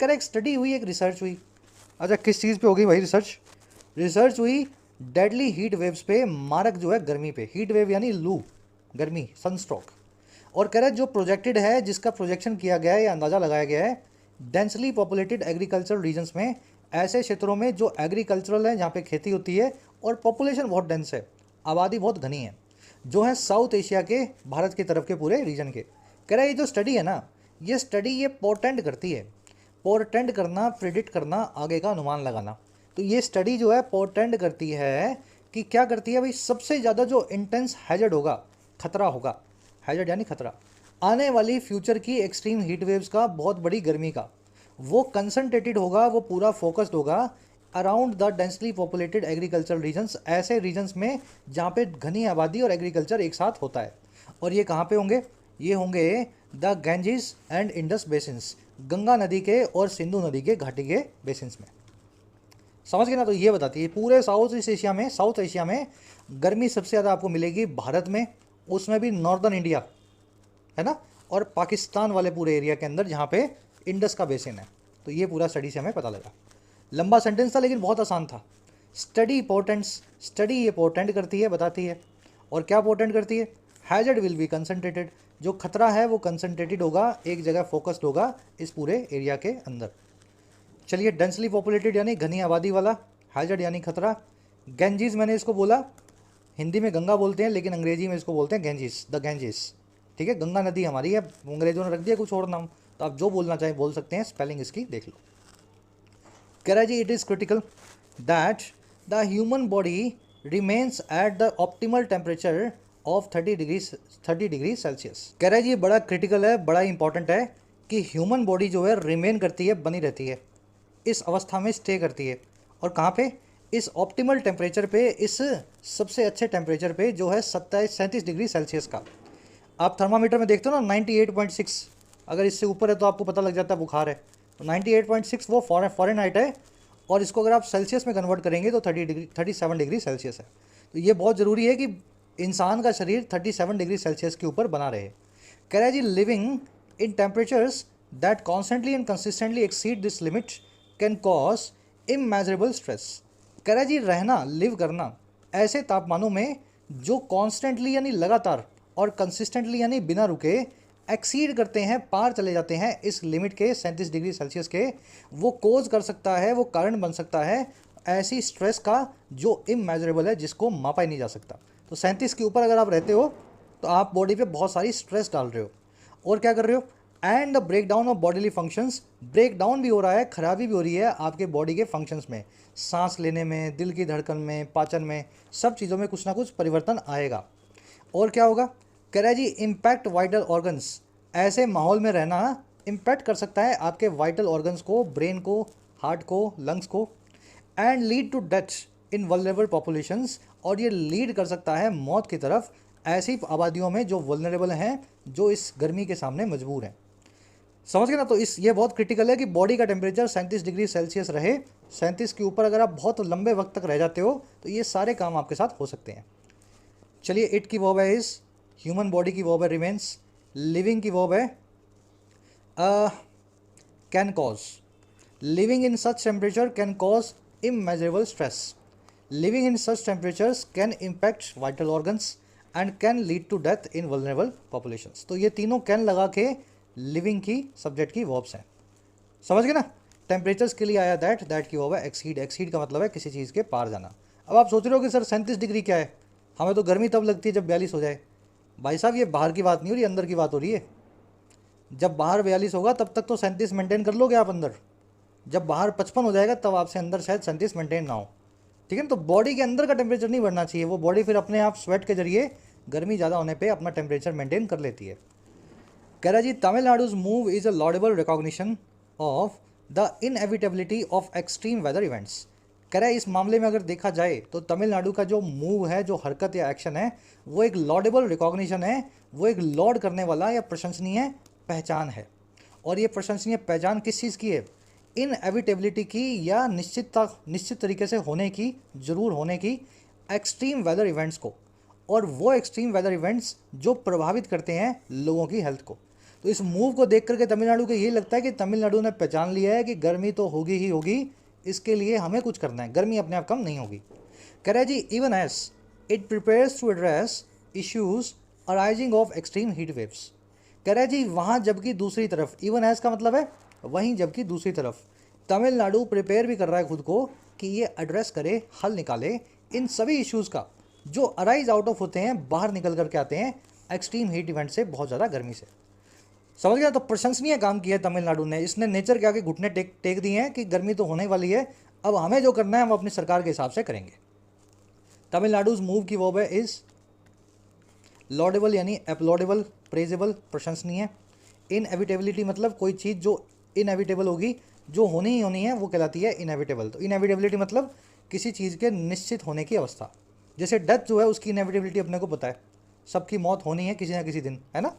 कर एक स्टडी हुई, एक रिसर्च हुई। अच्छा किस चीज़ पे होगी भाई रिसर्च? रिसर्च हुई डेडली हीट वेव्स पे, मारक जो है गर्मी पे, हीट वेव यानी लू, गर्मी, सनस्ट्रोक। और कह रहे जो प्रोजेक्टेड है, जिसका प्रोजेक्शन किया गया है या अंदाज़ा लगाया गया है डेंसली पॉपुलेटेड एग्रीकल्चरल रीजन्स में, ऐसे क्षेत्रों में जो एग्रीकल्चरल है, जहाँ पे खेती होती है और पॉपुलेशन बहुत डेंस है, आबादी बहुत घनी है, जो है साउथ एशिया के, भारत की तरफ के पूरे रीजन के। कह रहा है ये जो स्टडी है ना, ये स्टडी ये पोर्टेंड करती है, पोर्टेंड करना, प्रिडिक्ट करना, आगे का अनुमान लगाना। तो ये स्टडी जो है पोर्टेंड करती है कि क्या करती है भाई, सबसे ज़्यादा जो इंटेंस हैजर्ड होगा, खतरा होगा, हैजर्ड यानी खतरा, आने वाली फ्यूचर की एक्सट्रीम हीट वेव्स का, बहुत बड़ी गर्मी का, वो कंसंट्रेटेड होगा, वो पूरा फोकस्ड होगा around the densely populated agricultural regions, ऐसे रीजन्स में जहाँ पे घनी आबादी और एग्रीकल्चर एक साथ होता है। और ये कहाँ पे होंगे, ये होंगे the Ganges and Indus basins, Ganga नदी के और सिंधु नदी के घाटी के बेसिन्स में। समझ गए ना। तो ये बताती है पूरे साउथ एशिया में, साउथ एशिया में गर्मी सबसे ज़्यादा आपको मिलेगी भारत में, उसमें भी नॉर्दर्न इंडिया है ना, और पाकिस्तान वाले पूरे एरिया के अंदर जहाँ पे इंडस का बेसिन है। तो ये पूरा स्टडी से हमें पता लगा। लंबा सेंटेंस था लेकिन बहुत आसान था। स्टडी पोर्टेंट्स, स्टडी ये पोर्टेंट करती है, बताती है। और क्या पोर्टेंट करती है, हैजर्ड विल बी कंसंट्रेटेड, जो खतरा है वो कंसंट्रेटेड होगा, एक जगह फोकस्ड होगा इस पूरे एरिया के अंदर। चलिए, डेंसली पॉपुलेटेड यानी घनी आबादी वाला, हैजर्ड यानी खतरा। गैंजीज मैंने इसको बोला, हिंदी में गंगा बोलते हैं लेकिन अंग्रेजी में इसको बोलते हैं गैंजीज, द गैंजीज। ठीक है, गंगा नदी हमारी है, अंग्रेजों ने रख दिया कुछ और नाम, तो आप जो बोलना चाहें बोल सकते हैं, स्पेलिंग इसकी देख लो। कह रहा है जी, it is critical that the human body remains at the optimal temperature of 30 degree Celsius. कह रहा है जी, बड़ा क्रिटिकल है, बड़ा इंपॉर्टेंट है कि ह्यूमन बॉडी जो है रिमेन करती है, बनी रहती है, इस अवस्था में स्टे करती है। और कहाँ पे, इस ऑप्टिमल टेम्परेचर पे, इस सबसे अच्छे टेम्परेचर पे जो है 37 डिग्री सेल्सियस का। आप थर्मामीटर में देखते हो ना 98.6, अगर इससे ऊपर है तो आपको पता लग जाता है बुखार है। तो 98.6 वो फॉरेनहाइट है, और इसको अगर आप सेल्सियस में कन्वर्ट करेंगे तो 37 डिग्री सेल्सियस है। तो ये बहुत ज़रूरी है कि इंसान का शरीर 37 डिग्री सेल्सियस के ऊपर बना रहे। कह रहा है जी, living in temperatures that constantly and consistently exceed this limit can cause immeasurable stress. कह रहा है जी, रहना, लिव करना ऐसे तापमानों में जो कॉन्स्टेंटली यानी लगातार और कंसिस्टेंटली यानी बिना रुके एक्सीड करते हैं, पार चले जाते हैं इस लिमिट के 37 डिग्री सेल्सियस के, वो कोज कर सकता है, वो कारण बन सकता है ऐसी स्ट्रेस का जो इमेजरेबल है, जिसको मापा ही नहीं जा सकता। तो 37 के ऊपर अगर आप रहते हो तो आप बॉडी पे बहुत सारी स्ट्रेस डाल रहे हो। और क्या कर रहे हो, and the break down of bodily functions, break down भी हो रहा है, खराबी भी हो रही है आपके बॉडी के फंक्शंस में, सांस लेने में, दिल की धड़कन में, पाचन में, सब चीज़ों में कुछ ना कुछ परिवर्तन आएगा। और क्या होगा, कह रहा है जी, इम्पैक्ट वाइटल ऑर्गन्स, ऐसे माहौल में रहना इम्पैक्ट कर सकता है आपके वाइटल ऑर्गन्स को, ब्रेन को, हार्ट को, लंग्स को, and lead to death in vulnerable populations, और ये लीड कर सकता है मौत की तरफ ऐसी आबादियों में जो वल्नरेबल हैं, जो इस गर्मी के सामने मजबूर हैं। समझ गए ना। तो ये बहुत क्रिटिकल है कि बॉडी का टेम्परेचर 37 डिग्री सेल्सियस रहे। 37 के ऊपर अगर आप बहुत लंबे वक्त तक रह जाते हो तो ये सारे काम आपके साथ हो सकते हैं। चलिए, इट की वर्ब है इज, ह्यूमन बॉडी की वर्ब है रिमेन्स, लिविंग की वर्ब है can cause, living in such temperature can cause immeasurable stress, living in such temperatures can impact vital organs and can lead to death in vulnerable populations. तो ये तीनों can लगा के living की subject की verbs हैं। समझ गए ना। टेम्परेचर्स के लिए आया दैट की वर्ब है एक्सीड, एक्सीड का मतलब है किसी चीज़ के पार जाना। अब आप सोच रहे हो कि सर 37 डिग्री क्या है, हमें तो गर्मी तब लगती है जब 42 हो जाए। भाई साहब, ये बाहर की बात नहीं हो रही, अंदर की बात हो रही है। जब बाहर 42 होगा तब तक तो 37 मेंटेन कर लोगे आप अंदर, जब बाहर 55 हो जाएगा तब आपसे अंदर शायद 37 मेंटेन ना हो। ठीक है, तो बॉडी के अंदर का टेम्परेचर नहीं बढ़ना चाहिए, वो बॉडी फिर अपने आप स्वेट के जरिए गर्मी ज़्यादा होने पे अपना टेम्परेचर मेंटेन कर लेती है। कह रहा जी, Tamil Nadu's move is a laudable recognition of the inevitability of extreme weather events. कह रहा है इस मामले में अगर देखा जाए तो तमिलनाडु का जो मूव है, जो हरकत या एक्शन है, वो एक लॉडेबल रिकॉग्निशन है, वो एक लॉड करने वाला या प्रशंसनीय पहचान है। और ये प्रशंसनीय पहचान किस चीज़ की है, इनएविटेबिलिटी की, या निश्चित तरीके से होने की, ज़रूर होने की एक्सट्रीम वेदर इवेंट्स को, और वो एक्सट्रीम वेदर इवेंट्स जो प्रभावित करते हैं लोगों की हेल्थ को। तो इस मूव को देख करके तमिलनाडु को ये लगता है कि तमिलनाडु ने पहचान लिया है कि गर्मी तो होगी ही होगी, इसके लिए हमें कुछ करना है, गर्मी अपने आप कम नहीं होगी। कह रहा है जी, even as it prepares to address issues arising of extreme heat waves. कह रहा है जी, वहाँ जबकि दूसरी तरफ, इवन एज का मतलब है वहीं जबकि दूसरी तरफ तमिलनाडु प्रिपेयर भी कर रहा है खुद को कि ये एड्रेस करे, हल निकाले इन सभी इश्यूज़ का जो अराइज आउट ऑफ होते हैं, बाहर निकल करके आते हैं एक्सट्रीम हीट इवेंट से, बहुत ज़्यादा गर्मी से। समझ गया? तो प्रशंसनीय काम किया है तमिलनाडु ने। इसने नेचर के आगे घुटने टेक दिए हैं कि गर्मी तो होने वाली है, अब हमें जो करना है हम अपनी सरकार के हिसाब से करेंगे। तमिलनाडुज मूव की वर्ब है इज लॉडेबल यानी अपलॉडेबल, प्रेजेबल प्रशंसनीय। इनएविटेबिलिटी मतलब कोई चीज़ जो इनएविटेबल होगी, जो होनी ही होनी है, वो कहलाती है इनएविटेबल। तो इनएविटेबिलिटी मतलब किसी चीज़ के निश्चित होने की अवस्था। जैसे डेथ जो है उसकी इनएविटेबिलिटी अपने को पता है, सबकी मौत होनी है किसी ना किसी दिन, है ना,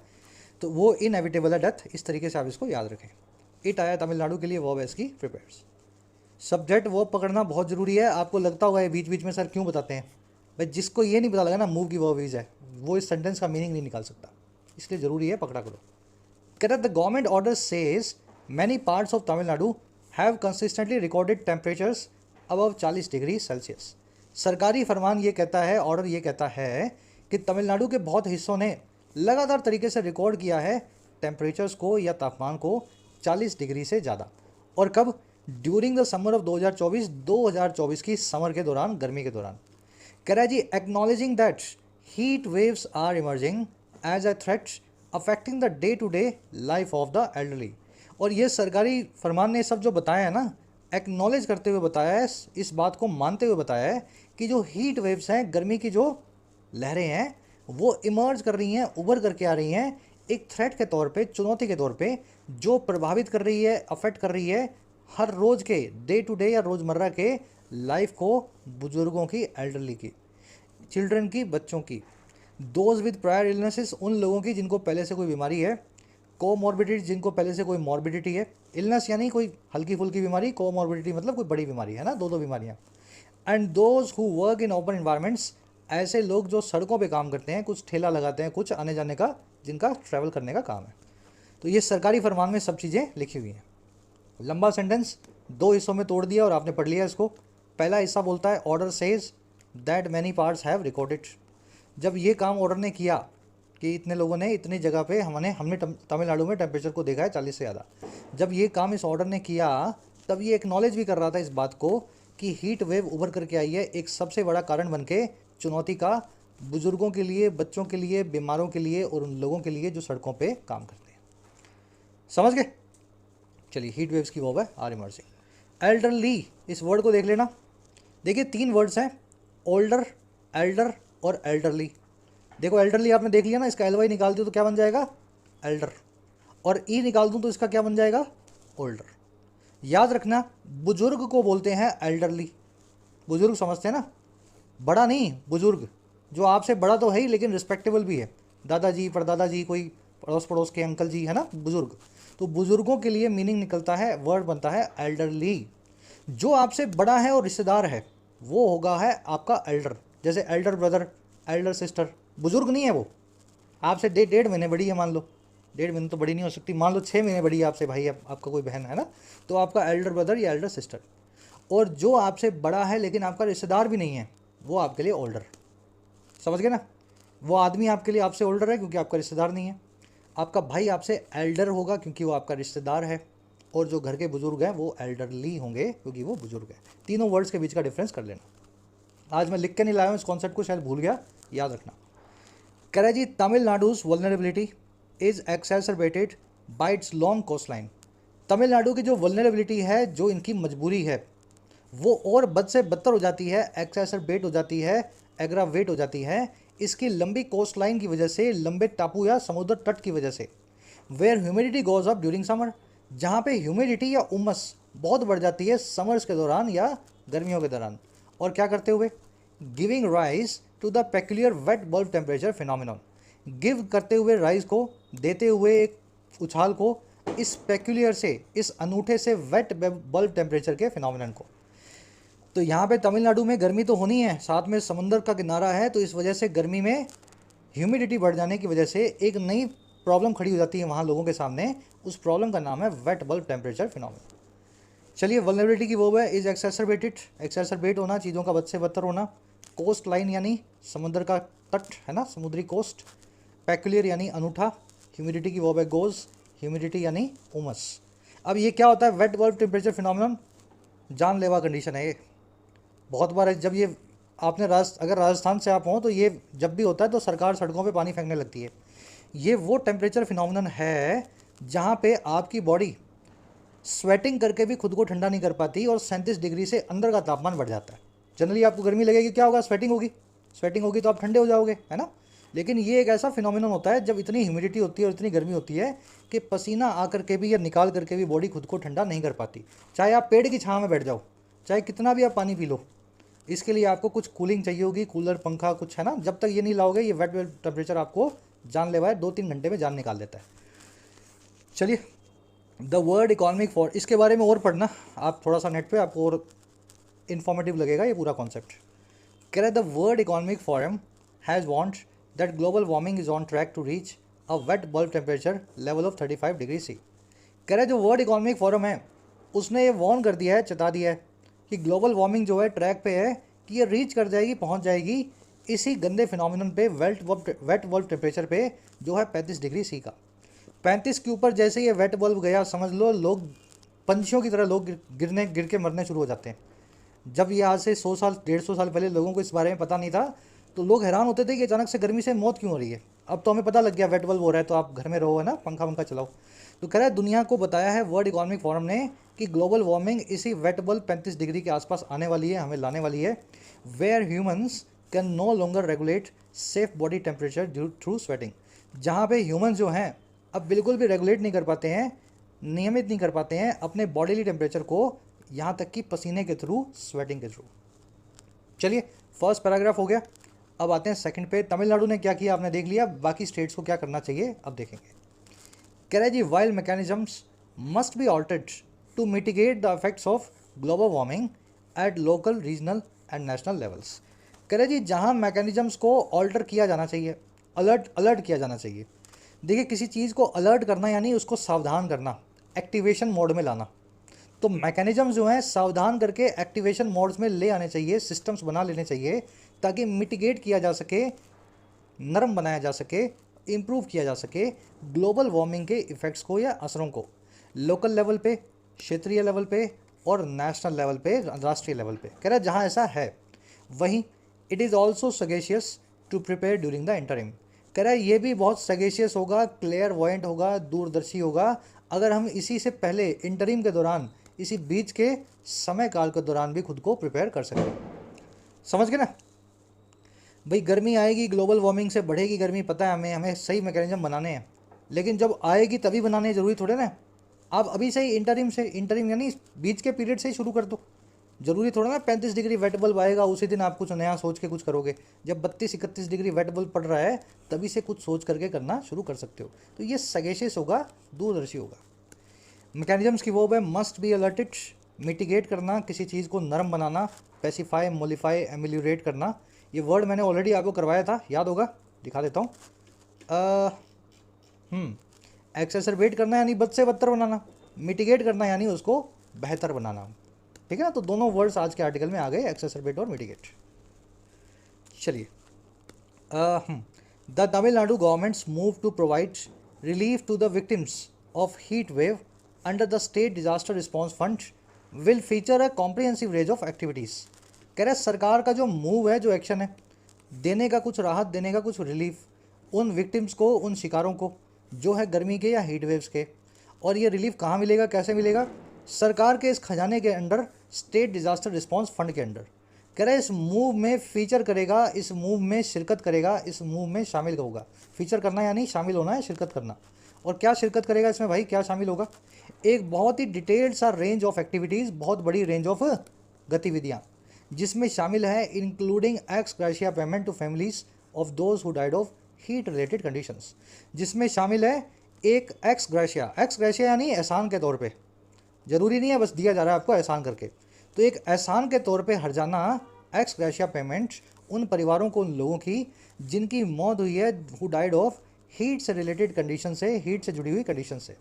तो वो इनएविटेबल है डेथ। इस तरीके से आप इसको याद रखें। इट आया तमिलनाडु के लिए, वर्ब है इसकी प्रिपेयर्स। सब्जेक्ट वर्ब पकड़ना बहुत ज़रूरी है। आपको लगता होगा ये बीच बीच में सर क्यों बताते हैं, भाई जिसको ये नहीं पता लगा ना मूव की वर्ब इज है, वो इस सेंटेंस का मीनिंग नहीं निकाल सकता, इसलिए ज़रूरी है पकड़ा करो। कहता the government order says many parts of Tamil Nadu have consistently recorded temperatures above 40 degree Celsius. सरकारी फरमान ये कहता है, ऑर्डर ये कहता है कि तमिलनाडु के बहुत हिस्सों ने लगातार तरीके से रिकॉर्ड किया है टेम्परेचर्स को या तापमान को 40 डिग्री से ज़्यादा। और कब? ड्यूरिंग द समर ऑफ 2024 की समर के दौरान, गर्मी के दौरान। कह रहा है जी acknowledging that heat waves are emerging as a threat affecting the day to day life of the elderly. और ये सरकारी फरमान ने सब जो बताया है ना, एक्नॉलेज करते हुए बताया है, इस बात को मानते हुए बताया है कि जो हीट वेव्स हैं, गर्मी की जो लहरें हैं, वो इमर्ज कर रही हैं, उभर करके आ रही हैं एक थ्रेट के तौर पे, चुनौती के तौर पे, जो प्रभावित कर रही है, अफेक्ट कर रही है हर रोज़ के, डे टू डे या रोज़मर्रा के लाइफ को, बुजुर्गों की, एल्डरली की, चिल्ड्रन की, बच्चों की। दोज विद प्रायर इलनेसेस, उन लोगों की जिनको पहले से कोई बीमारी है। कोमॉर्बिडिटी, जिनको पहले से कोई मॉर्बिडिटी है। इलनेस यानी कोई हल्की फुल्की बीमारी, कोमॉर्बिडिटी मतलब कोई बड़ी बीमारी है ना, दो बीमारियाँ। And those who work in open environments, ऐसे लोग जो सड़कों पे काम करते हैं, कुछ ठेला लगाते हैं, कुछ आने जाने का, जिनका ट्रैवल करने का काम है। तो ये सरकारी फरमान में सब चीज़ें लिखी हुई हैं। लंबा सेंटेंस दो हिस्सों में तोड़ दिया और आपने पढ़ लिया इसको। पहला हिस्सा बोलता है order says that many parts have recorded. जब ये काम ऑर्डर ने किया कि इतने लोगों ने इतनी जगह पे हमने तमिलनाडु में टेम्परेचर को देखा है 40 से ज़्यादा, जब ये काम इस ऑर्डर ने किया तब ये एक्नॉलेज भी कर रहा था इस बात को कि हीट वेव उभर करके आई है एक सबसे बड़ा कारण बन के, चुनौती का, बुजुर्गों के लिए, बच्चों के लिए, बीमारों के लिए और उन लोगों के लिए जो सड़कों पे काम करते हैं। समझ गए? चलिए, हीट वेव्स की वर्ब है आर इमर्जिंग। एल्डरली, इस वर्ड को देख लेना। देखिए 3 वर्ड्स हैं, ओल्डर, एल्डर और एल्डरली। देखो एल्डरली आपने देख लिया ना, इसका एलवाई निकाल दूँ तो क्या बन जाएगा? एल्डर। और ई निकाल दूँ तो इसका क्या बन जाएगा? ओल्डर। याद रखना, बुजुर्ग को बोलते हैं एल्डरली। बुजुर्ग समझते हैं ना, बड़ा नहीं, बुजुर्ग, जो आपसे बड़ा तो है ही लेकिन रिस्पेक्टेबल भी है, दादाजी, परदादाजी, कोई पड़ोस पड़ोस के अंकल जी, है ना, बुजुर्ग। तो बुजुर्गों के लिए मीनिंग निकलता है, वर्ड बनता है एल्डरली। जो आपसे बड़ा है और रिश्तेदार है वो होगा है आपका एल्डर। जैसे एल्डर ब्रदर, एल्डर सिस्टर, बुजुर्ग नहीं है वो, आपसे 1.5 महीने बड़ी है, मान लो 1.5 महीने तो बड़ी नहीं हो सकती, मान लो 6 महीने बड़ी है आपसे, भाई आपका कोई बहन है ना, तो आपका एल्डर ब्रदर या एल्डर सिस्टर। और जो आपसे बड़ा है लेकिन आपका रिश्तेदार भी नहीं है, वो आपके लिए ओल्डर। समझ गए ना? वो आदमी आपके लिए आपसे ओल्डर है क्योंकि आपका रिश्तेदार नहीं है। आपका भाई आपसे एल्डर होगा क्योंकि वो आपका रिश्तेदार है। और जो घर के बुजुर्ग हैं वो एल्डरली होंगे क्योंकि वो बुजुर्ग है। तीनों वर्ड्स के बीच का डिफरेंस कर लेना। आज मैं लिख के नहीं लाया हूँ इस कॉन्सेप्ट को, शायद भूल गया, याद रखना। कह रहा जी Tamil Nadu's vulnerability is exacerbated by its long coastline. Tamil Nadu की जो वल्नरेबिलिटी है, जो इनकी मजबूरी है, वो और बद से बदतर हो जाती है, एक्सेसरबेट हो जाती है, एग्रावेट हो जाती है इसकी लंबी कोस्ट लाइन की वजह से, लंबे टापू या समुद्र तट की वजह से। Where humidity goes up during summer, जहाँ पे ह्यूमिडिटी या उमस बहुत बढ़ जाती है समर्स के दौरान या गर्मियों के दौरान। और क्या करते हुए? Giving rise to the peculiar wet bulb temperature phenomenon. Give करते हुए, राइज को, देते हुए, एक उछाल को, इस पेक्यूलियर से, इस अनूठे से वेट बल्ब टेम्परेचर के फिनोमिनन को। तो यहाँ पे तमिलनाडु में गर्मी तो होनी है, साथ में समुंदर का किनारा है, तो इस वजह से गर्मी में ह्यूमिडिटी बढ़ जाने की वजह से एक नई प्रॉब्लम खड़ी हो जाती है वहाँ लोगों के सामने। उस प्रॉब्लम का नाम है वेट बल्ब टेम्परेचर फिनोमिनन। चलिए, वल्नरेबिलिटी की वर्ब है इज एक्सेसरबेटेड, एक्सेसरबेट होना, चीज़ों का बद से बदतर होना। कोस्ट लाइन यानी समुद्र का तट, है ना, समुद्री कोस्ट। पेक्यूलियर यानी अनूठा। ह्यूमिडिटी की वर्ब है गोज, ह्यूमिडिटी यानी उमस। अब ये क्या होता है, वेट बल्ब टेम्परेचर फिनोमिनन, जानलेवा कंडीशन है ये। बहुत बार जब ये आपने अगर राजस्थान से आप हों तो ये जब भी होता है तो सरकार सड़कों पे पानी फेंकने लगती है। ये वो टेम्परेचर फिनोमिनन है जहाँ पे आपकी बॉडी स्वेटिंग करके भी खुद को ठंडा नहीं कर पाती और 37 डिग्री से अंदर का तापमान बढ़ जाता है। जनरली आपको गर्मी लगेगी, क्या होगा, स्वेटिंग होगी, स्वेटिंग होगी तो आप ठंडे हो जाओगे, है ना। लेकिन ये एक ऐसा फिनोमिनन होता है जब इतनी ह्यूमिडिटी होती है और इतनी गर्मी होती है कि पसीना आकर के भी या निकाल करके भी बॉडी खुद को ठंडा नहीं कर पाती। चाहे आप पेड़ की छाँव में बैठ जाओ, चाहे कितना भी आप पानी पी लो, इसके लिए आपको कुछ कूलिंग चाहिए होगी, कूलर, पंखा, कुछ, है ना। जब तक ये नहीं लाओगे ये वेट टेम्परेचर आपको जानलेवा है, 2-3 घंटे में जान निकाल देता है। चलिए, द वर्ल्ड इकोनॉमिक फॉर, इसके बारे में और पढ़ना आप थोड़ा सा नेट पे, आपको और इन्फॉर्मेटिव लगेगा ये पूरा कॉन्सेप्ट। कह रहे the world economic forum has warned that global warming is on track to reach a wet bulb temperature level of 35 degree C. कह रहे जो वर्ल्ड इकोनॉमिक फोरम है उसने ये वार्न कर दिया है, चेता दिया है कि ग्लोबल वार्मिंग जो है ट्रैक पे है कि ये रीच कर जाएगी, पहुंच जाएगी इसी गंदे फिनोमिनन पे, वेट बल्ब टेम्परेचर पे जो है 35 डिग्री सी का। 35 के ऊपर जैसे ये वेट बल्ब गया, समझ लो लोग पंछियों की तरह लोग गिर के मरने शुरू हो जाते हैं। जब ये आज से 100 साल 150 साल पहले लोगों को इस बारे में पता नहीं था तो लोग हैरान होते थे कि अचानक से गर्मी से मौत क्यों हो रही है। अब तो हमें पता लग गया वेट बल्ब हो रहा है तो आप घर में रहो, है ना, पंखा वंखा चलाओ। तो कह रहा है दुनिया को बताया है वर्ल्ड इकोनॉमिक फोरम ने कि ग्लोबल वार्मिंग इसी वेट बल्ब 35 डिग्री के आसपास आने वाली है, हमें लाने वाली है, where humans can no longer regulate safe body temperature through sweating. जहाँ पे ह्यूमंस जो हैं अब बिल्कुल भी रेगुलेट नहीं कर पाते हैं, नियमित नहीं कर पाते हैं अपने बॉडीली टेम्परेचर को, यहाँ तक कि पसीने के थ्रू, स्वेटिंग के थ्रू। चलिए, फर्स्ट पैराग्राफ हो गया। अब आते हैं सेकंड पे। तमिलनाडु ने क्या किया आपने देख लिया, बाकी स्टेट्स को क्या करना चाहिए अब देखेंगे। कह रहे जी while mechanisms must be altered to mitigate the effects of global warming at local, regional and national levels. कह रहे जी जहाँ मैकेनिज्म्स को ऑल्टर किया जाना चाहिए, अलर्ट किया जाना चाहिए। देखिए, किसी चीज़ को अलर्ट करना यानी उसको सावधान करना, एक्टिवेशन मोड में लाना। तो मैकेनिज्म जो हैं सावधान करके एक्टिवेशन मोड्स में ले आने चाहिए, सिस्टम्स बना लेने चाहिए ताकि मिटिगेट किया जा सके, नरम बनाया जा सके, इम्प्रूव किया जा सके ग्लोबल वार्मिंग के इफ़ेक्ट्स को या असरों को, लोकल लेवल पे, क्षेत्रीय लेवल पे और नेशनल लेवल पे, राष्ट्रीय लेवल पे। कह रहा है जहाँ ऐसा है वहीं it is also sagacious to prepare during the interim. कह रहा है ये भी बहुत सगेशियस होगा, क्लियर वॉइंट होगा, दूरदर्शी होगा अगर हम इसी से पहले इंटरिम के दौरान, इसी बीच के समय काल के दौरान भी खुद को प्रिपेयर कर सकें। समझ गए ना भाई, गर्मी आएगी, ग्लोबल वार्मिंग से बढ़ेगी गर्मी, पता है हमें सही मैकेनिज्म बनाने हैं, लेकिन जब आएगी तभी बनाने जरूरी थोड़े ना। आप अभी से ही इंटरिम यानी बीच के पीरियड से ही शुरू कर दो, जरूरी थोड़ा ना 35 डिग्री वेट बल्ब आएगा उसी दिन आप कुछ नया सोच के कुछ करोगे। जब 32-31 डिग्री वेट बल्ब पड़ रहा है तभी से कुछ सोच करके करना शुरू कर सकते हो। तो ये सगेशियस होगा, दूरदर्शी होगा। मैकेनिज्म्स की वो है मस्ट बी अलर्टेड, मिटिगेट करना, किसी चीज़ को नरम बनाना, पेसिफाई, मोलिफाई, एमिलियोरेट करना। ये वर्ड मैंने ऑलरेडी आपको करवाया था, याद होगा, दिखा देता हूँ। एक्सेसरबेट करना यानी बद से बदतर बनाना, मिटिगेट करना यानी उसको बेहतर बनाना। ठीक है ना, तो दोनों वर्ड्स आज के आर्टिकल में आ गए, एक्सेसरबेट और मिटिगेट। चलिए, the Tamil Nadu government's move to provide relief to the victims of heat wave under the state disaster response fund will feature a comprehensive range of activities. कह रहे सरकार का जो मूव है, जो एक्शन है, देने का कुछ राहत, देने का कुछ रिलीफ उन विक्टिम्स को, उन शिकारों को जो है गर्मी के या हीट वेव्स के। और ये रिलीफ कहाँ मिलेगा, कैसे मिलेगा? सरकार के इस खजाने के under, state disaster response fund के अंडर। कह रहे इस मूव में फीचर करेगा, इस मूव में शिरकत करेगा, इस मूव में शामिल होगा। फीचर करना यानी शामिल होना है, शिरकत करना। और क्या शिरकत करेगा इसमें भाई, क्या शामिल होगा? एक बहुत ही डिटेल्ड सा रेंज ऑफ एक्टिविटीज़, बहुत बड़ी रेंज ऑफ गतिविधियाँ, जिसमें शामिल है including ex gratia payment to families of those who died of heat related conditions. जिसमें शामिल है एक एक्स ग्रेशिया यानी एहसान के तौर पे, ज़रूरी नहीं है बस दिया जा रहा है आपको एहसान करके, तो एक एहसान के तौर पे हर्जाना एक्स ग्रेशिया पेमेंट उन परिवारों को, उन लोगों की जिनकी मौत हुई है, हु डाइड ऑफ हीट से रिलेटेड कंडीशन से, हीट से जुड़ी हुई कंडीशन से।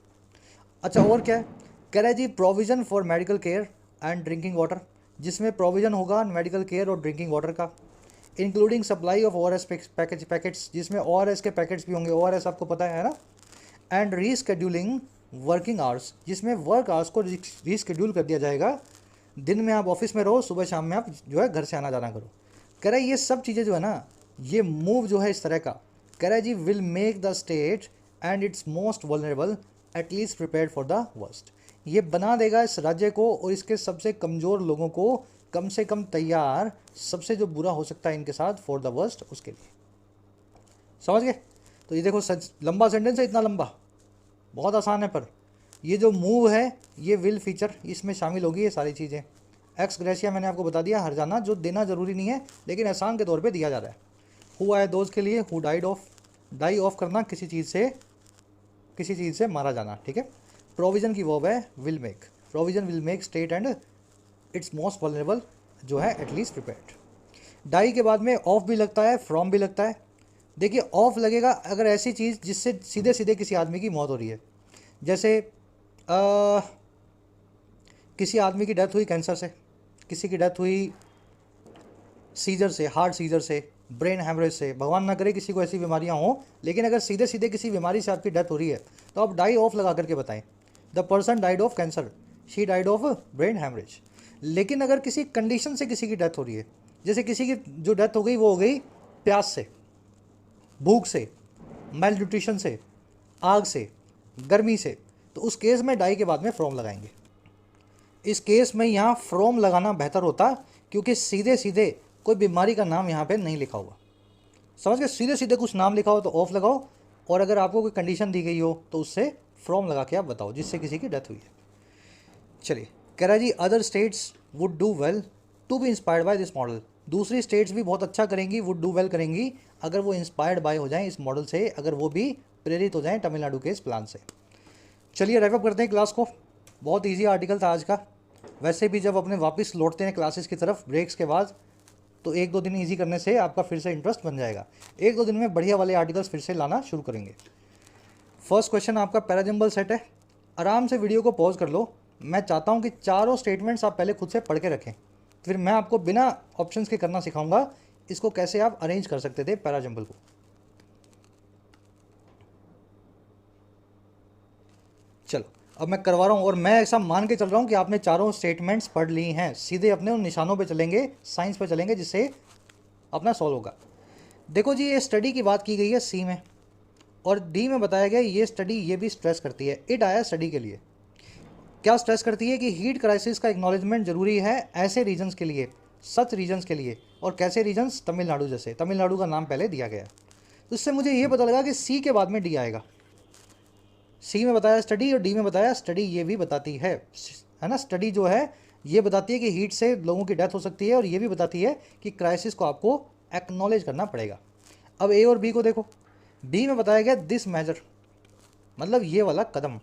अच्छा, और क्या है? कह रहा है जी provision for medical care and drinking water, जिसमें प्रोविज़न होगा मेडिकल केयर और ड्रिंकिंग वाटर का, including supply of ORS packets, जिसमें ORS के पैकेट्स भी होंगे, ORS आपको पता है ना, एंड रीस्केड्यूलिंग वर्किंग आवर्स, जिसमें वर्क आवर्स को रीशेड्यूल कर दिया जाएगा। दिन में आप ऑफिस में रहो, सुबह शाम में आप जो है घर से आना जाना करो। कह रहा है ये सब चीज़ें जो है ना, ये मूव जो है इस तरह का, कह रहा है जी will make the state and its most vulnerable at least prepared for the worst. ये बना देगा इस राज्य को और इसके सबसे कमज़ोर लोगों को कम से कम तैयार, सबसे जो बुरा हो सकता है इनके साथ, फॉर द वर्स्ट, उसके लिए। समझ गए? तो ये देखो लंबा सेंटेंस है, इतना लंबा, बहुत आसान है, पर ये जो मूव है ये विल फीचर इसमें शामिल होगी ये सारी चीज़ें। एक्स ग्रेशिया मैंने आपको बता दिया, हर जाना, जो देना जरूरी नहीं है लेकिन एहसान के तौर पे दिया जा रहा है। हु आए दोज के लिए, who died of, die of करना, किसी चीज़ से मारा जाना, ठीक है। प्रोविजन की वर्ब है will make, provision will make state and its most vulnerable जो है एटलीस्ट प्रिपेयर्ड। डाई के बाद में ऑफ भी लगता है, फ्रॉम भी लगता है। देखिए ऑफ लगेगा अगर ऐसी चीज़ जिससे सीधे सीधे किसी आदमी की मौत हो रही है, जैसे किसी आदमी की डेथ हुई कैंसर से, किसी की डेथ हुई सीजर से, हार्ट सीजर से, ब्रेन हैमरेज से, भगवान ना करे किसी को ऐसी बीमारियां हों, लेकिन अगर सीधे सीधे किसी बीमारी से आपकी डेथ हो रही है तो आप डाई ऑफ लगा करके बताएं, the person died of cancer, she died of brain haemorrhage. लेकिन अगर किसी कंडीशन से किसी की डेथ हो रही है, जैसे किसी की जो डेथ हो गई वो हो गई प्यास से, भूख से, मेल न्यूट्रिशन से, आग से, गर्मी से, तो उस केस में डाई के बाद में फ्रॉम लगाएंगे। इस केस में यहाँ फ्रॉम लगाना बेहतर होता, क्योंकि सीधे सीधे कोई बीमारी का नाम यहाँ पे नहीं लिखा हुआ। समझ गए? सीधे सीधे कुछ नाम लिखा हो तो ऑफ लगाओ, और अगर आपको कोई कंडीशन दी गई हो तो उससे फ्रॉम लगा के आप बताओ जिससे किसी की डेथ हुई है। चलिए, कह रहा है जी other states would do well to be inspired by this model. दूसरी स्टेट्स भी बहुत अच्छा करेंगी, वुड डू वेल करेंगी, अगर वो इंस्पायर्ड बाय हो जाएं इस मॉडल से, अगर वो भी प्रेरित हो जाएं तमिलनाडु के इस प्लान से। चलिए रैप अप करते हैं क्लास को। बहुत ईजी आर्टिकल था आज का। वैसे भी जब अपने वापस लौटते हैं क्लासेस की तरफ ब्रेक्स के बाद, तो एक दो दिन ईजी करने से आपका फिर से इंटरेस्ट बन जाएगा। एक दो दिन में बढ़िया वाले आर्टिकल्स फिर से लाना शुरू करेंगे। फर्स्ट क्वेश्चन आपका पैराजम्बल सेट है। आराम से वीडियो को पॉज कर लो। मैं चाहता हूँ कि चारों स्टेटमेंट्स आप पहले खुद से पढ़ के रखें, फिर मैं आपको बिना ऑप्शंस के करना सिखाऊंगा इसको कैसे आप अरेंज कर सकते थे पैराजम्बल को। चलो अब मैं करवा रहा हूँ, और मैं ऐसा मान के चल रहा हूँ कि आपने चारों स्टेटमेंट्स पढ़ ली हैं। सीधे अपने उन निशानों पे चलेंगे, साइंस पे चलेंगे, जिससे अपना सॉल्व होगा। देखो जी, ये स्टडी की बात की गई है सी में, और डी में बताया गया ये स्टडी ये भी स्ट्रेस करती है। इट आया स्टडी के लिए, क्या स्ट्रेस करती है कि हीट क्राइसिस का एक्नॉलेजमेंट जरूरी है ऐसे रीजन्स के लिए, सच रीजन्स के लिए। और कैसे रीजन्स? तमिलनाडु जैसे, तमिलनाडु का नाम पहले दिया गया। तो इससे मुझे ये पता लगा कि सी के बाद में डी आएगा। सी में बताया स्टडी और डी में बताया स्टडी ये भी बताती है ना। स्टडी जो है ये बताती है कि हीट से लोगों की डेथ हो सकती है, और ये भी बताती है कि क्राइसिस को आपको एक्नॉलेज करना पड़ेगा। अब ए और बी को देखो। बी में बताया गया दिस मेजर, मतलब ये वाला कदम,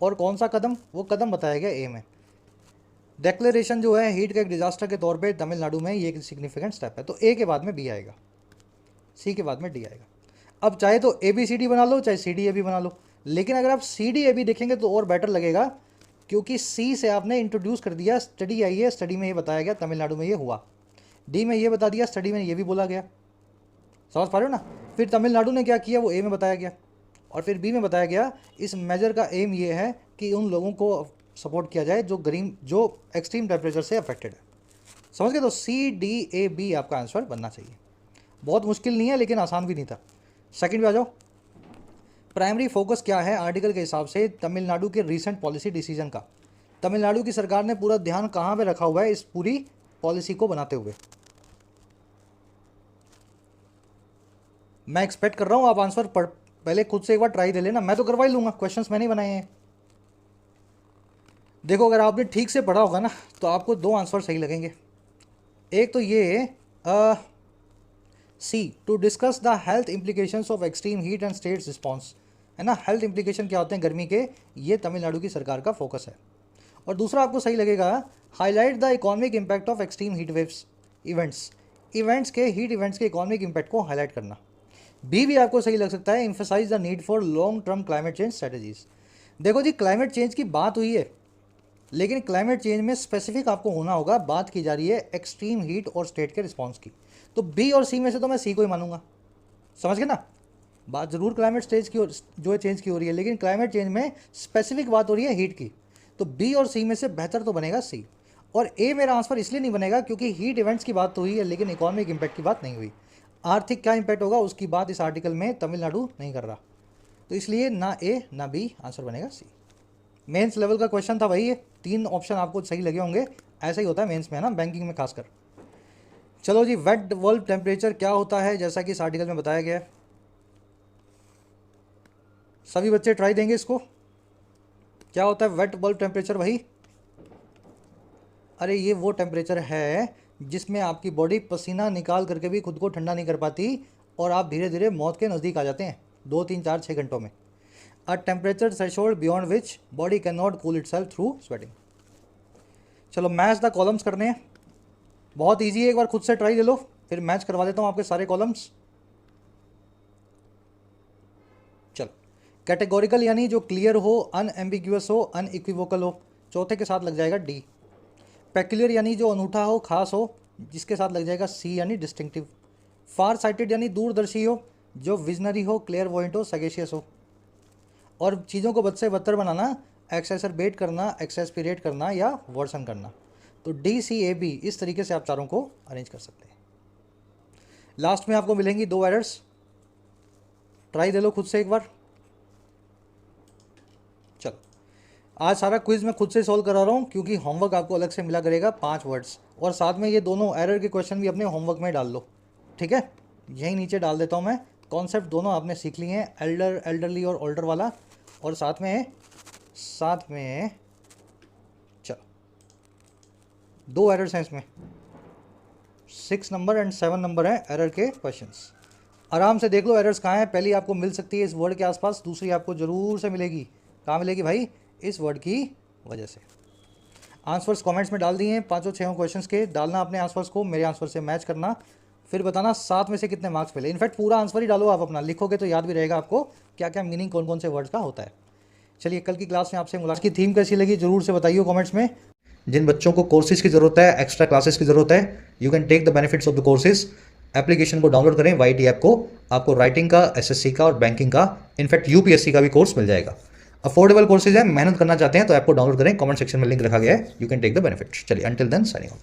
और कौन सा कदम? वो कदम बताया गया ए में। डेक्लेरेशन जो है हीट का एक डिजास्टर के तौर पे तमिलनाडु में ये एक सिग्निफिकेंट स्टेप है। तो ए के बाद में बी आएगा, सी के बाद में डी आएगा। अब चाहे तो ए बी सी डी बना लो, चाहे सी डी ए बी बना लो, लेकिन अगर आप सी डी ए बी देखेंगे तो और बेटर लगेगा, क्योंकि सी से आपने इंट्रोड्यूस कर दिया स्टडी आई है, स्टडी में ये बताया गया तमिलनाडु में ये हुआ। डी में ये बता दिया, स्टडी में ये भी बोला गया। समझ पा रहे हो ना? फिर तमिलनाडु ने क्या किया, वो ए में बताया गया, और फिर बी में बताया गया इस मेजर का एम ये है कि उन लोगों को सपोर्ट किया जाए जो एक्सट्रीम टेम्परेचर से अफेक्टेड है। समझ गए? तो सी डी ए बी आपका आंसर बनना चाहिए। बहुत मुश्किल नहीं है लेकिन आसान भी नहीं था। सेकंड पे आ जाओ। प्राइमरी फोकस क्या है आर्टिकल के हिसाब से तमिलनाडु के रीसेंट पॉलिसी डिसीजन का? तमिलनाडु की सरकार ने पूरा ध्यान कहाँ पे रखा हुआ है इस पूरी पॉलिसी को बनाते हुए? मैं एक्सपेक्ट कर रहा हूँ आप आंसर पहले खुद से एक बार ट्राई दे लेना, मैं तो करवा ही लूँगा, क्वेश्चंस मैंने ही बनाए हैं। देखो अगर आपने ठीक से पढ़ा होगा ना तो आपको दो आंसर सही लगेंगे। एक तो ये सी, to discuss the health implications of extreme heat and states response, है ना। हेल्थ इम्प्लीकेशन क्या होते हैं गर्मी के, ये तमिलनाडु की सरकार का फोकस है। और दूसरा आपको सही लगेगा, highlight the economic impact of extreme heat waves events के हीट इवेंट्स के इकोनॉमिक इम्पैक्ट को हाईलाइट करना। बी भी आपको सही लग सकता है, emphasize the need for long term climate change strategies. देखो जी, क्लाइमेट चेंज की बात हुई है, लेकिन क्लाइमेट चेंज में स्पेसिफिक आपको होना होगा। बात की जा रही है एक्सट्रीम हीट और स्टेट के रिस्पॉन्स की। तो बी और सी में से तो मैं सी को ही मानूंगा। समझ गए ना? बात ज़रूर क्लाइमेट स्टेज की जो है चेंज की हो रही है, लेकिन क्लाइमेट चेंज में स्पेसिफिक बात हो रही है हीट की। तो बी और सी में से बेहतर तो बनेगा सी। और ए मेरा आंसर इसलिए नहीं बनेगा क्योंकि हीट इवेंट्स की बात तो हुई है, लेकिन इकोनॉमिक इम्पैक्ट की बात नहीं हुई। आर्थिक क्या इम्पैक्ट होगा उसकी बात इस आर्टिकल में तमिलनाडु नहीं कर रहा, तो इसलिए ना ए ना बी, आंसर बनेगा सी। मेंस लेवल का क्वेश्चन था भाई ये, 3 ऑप्शन आपको सही लगे होंगे, ऐसा ही होता है मेंस में, है ना, बैंकिंग में खासकर। चलो जी, वेट बल्ब टेम्परेचर क्या होता है, जैसा कि इस आर्टिकल में बताया गया है। सभी बच्चे ट्राई देंगे इसको। क्या होता है वेट बल्ब टेम्परेचर भाई? अरे ये वो टेम्परेचर है जिसमें आपकी बॉडी पसीना निकाल करके भी खुद को ठंडा नहीं कर पाती और आप धीरे धीरे मौत के नज़दीक आ जाते हैं 2, 3, 4, 6 घंटों में। अ temperature threshold beyond which body can not cool itself through sweating. चलो मैच द कॉलम्स करने हैं, बहुत ईजी है, एक बार खुद से ट्राई ले लो, फिर मैच करवा देता हूँ आपके सारे कॉलम्स। चलो, कैटेगोरिकल यानी जो क्लियर हो, अनएम्बिग्यूअस हो, अनइक्विवोकल हो, चौथे के साथ लग जाएगा डी। पेक्युलियर यानी जो अनूठा हो, खास हो, जिसके साथ लग जाएगा सी यानी डिस्टिंक्टिव। फार साइटेड यानी दूरदर्शी हो, जो विजनरी हो, क्लियर वॉइंट हो, सगेशियस हो। और चीज़ों को बद से बदतर बनाना, एक्सेसरबेट करना, एक्सेसपीरेट करना या वर्सन करना। तो डी सी ए बी, इस तरीके से आप चारों को अरेंज कर सकते हैं। लास्ट में आपको मिलेंगी 2 एरर्स, ट्राई दे लो खुद से एक बार। चलो, आज सारा क्विज मैं खुद से सॉल्व करा रहा हूँ क्योंकि होमवर्क आपको अलग से मिला करेगा 5 वर्ड्स, और साथ में ये दोनों एरर के क्वेश्चन भी अपने होमवर्क में डाल लो, ठीक है। यहीं नीचे डाल देता हूँ मैं, कॉन्सेप्ट दोनों आपने सीख लिए हैं, एल्डर, एल्डरली और ओल्डर वाला, और साथ में चलो 2 एरर्स हैं इसमें, 6 नंबर एंड 7 नंबर है एरर के क्वेश्चंस। आराम से देख लो एरर्स कहाँ हैं। पहली आपको मिल सकती है इस वर्ड के आसपास, दूसरी आपको ज़रूर से मिलेगी, कहाँ मिलेगी भाई? इस वर्ड की वजह से। आंसर्स कमेंट्स में डाल दिए हैं 5-6 क्वेश्चंस के, डालना अपने आंसर्स को मेरे आंसर से मैच करना, फिर बताना 7 में से कितने मार्क्स मिले। इनफैक्ट पूरा आंसर ही डालो आप अपना, लिखोगे तो याद भी रहेगा आपको क्या क्या मीनिंग कौन कौन से वर्ड्स का होता है। चलिए, कल की क्लास में आपसे मुलाकात। की थीम कैसी लगी जरूर से बताइए कमेंट्स में। जिन बच्चों को कोर्सेज की ज़रूरत है, एक्स्ट्रा क्लासेस की ज़रूरत है, you can take the benefits of the courses. Application को डाउनलोड करें YT ऐप को, आपको राइटिंग का, SSC का और बैंकिंग का, इनफैक्ट UPSC का भी कोर्स मिल जाएगा। अफोर्डेबल कोर्सेज है, मेहनत करना चाहते हैं तो ऐप को डाउनलोड करें, कमेंट सेक्शन में लिंक रखा गया है, you can take the benefit. चलिए, अंटिल देन साइनिंग ऑफ।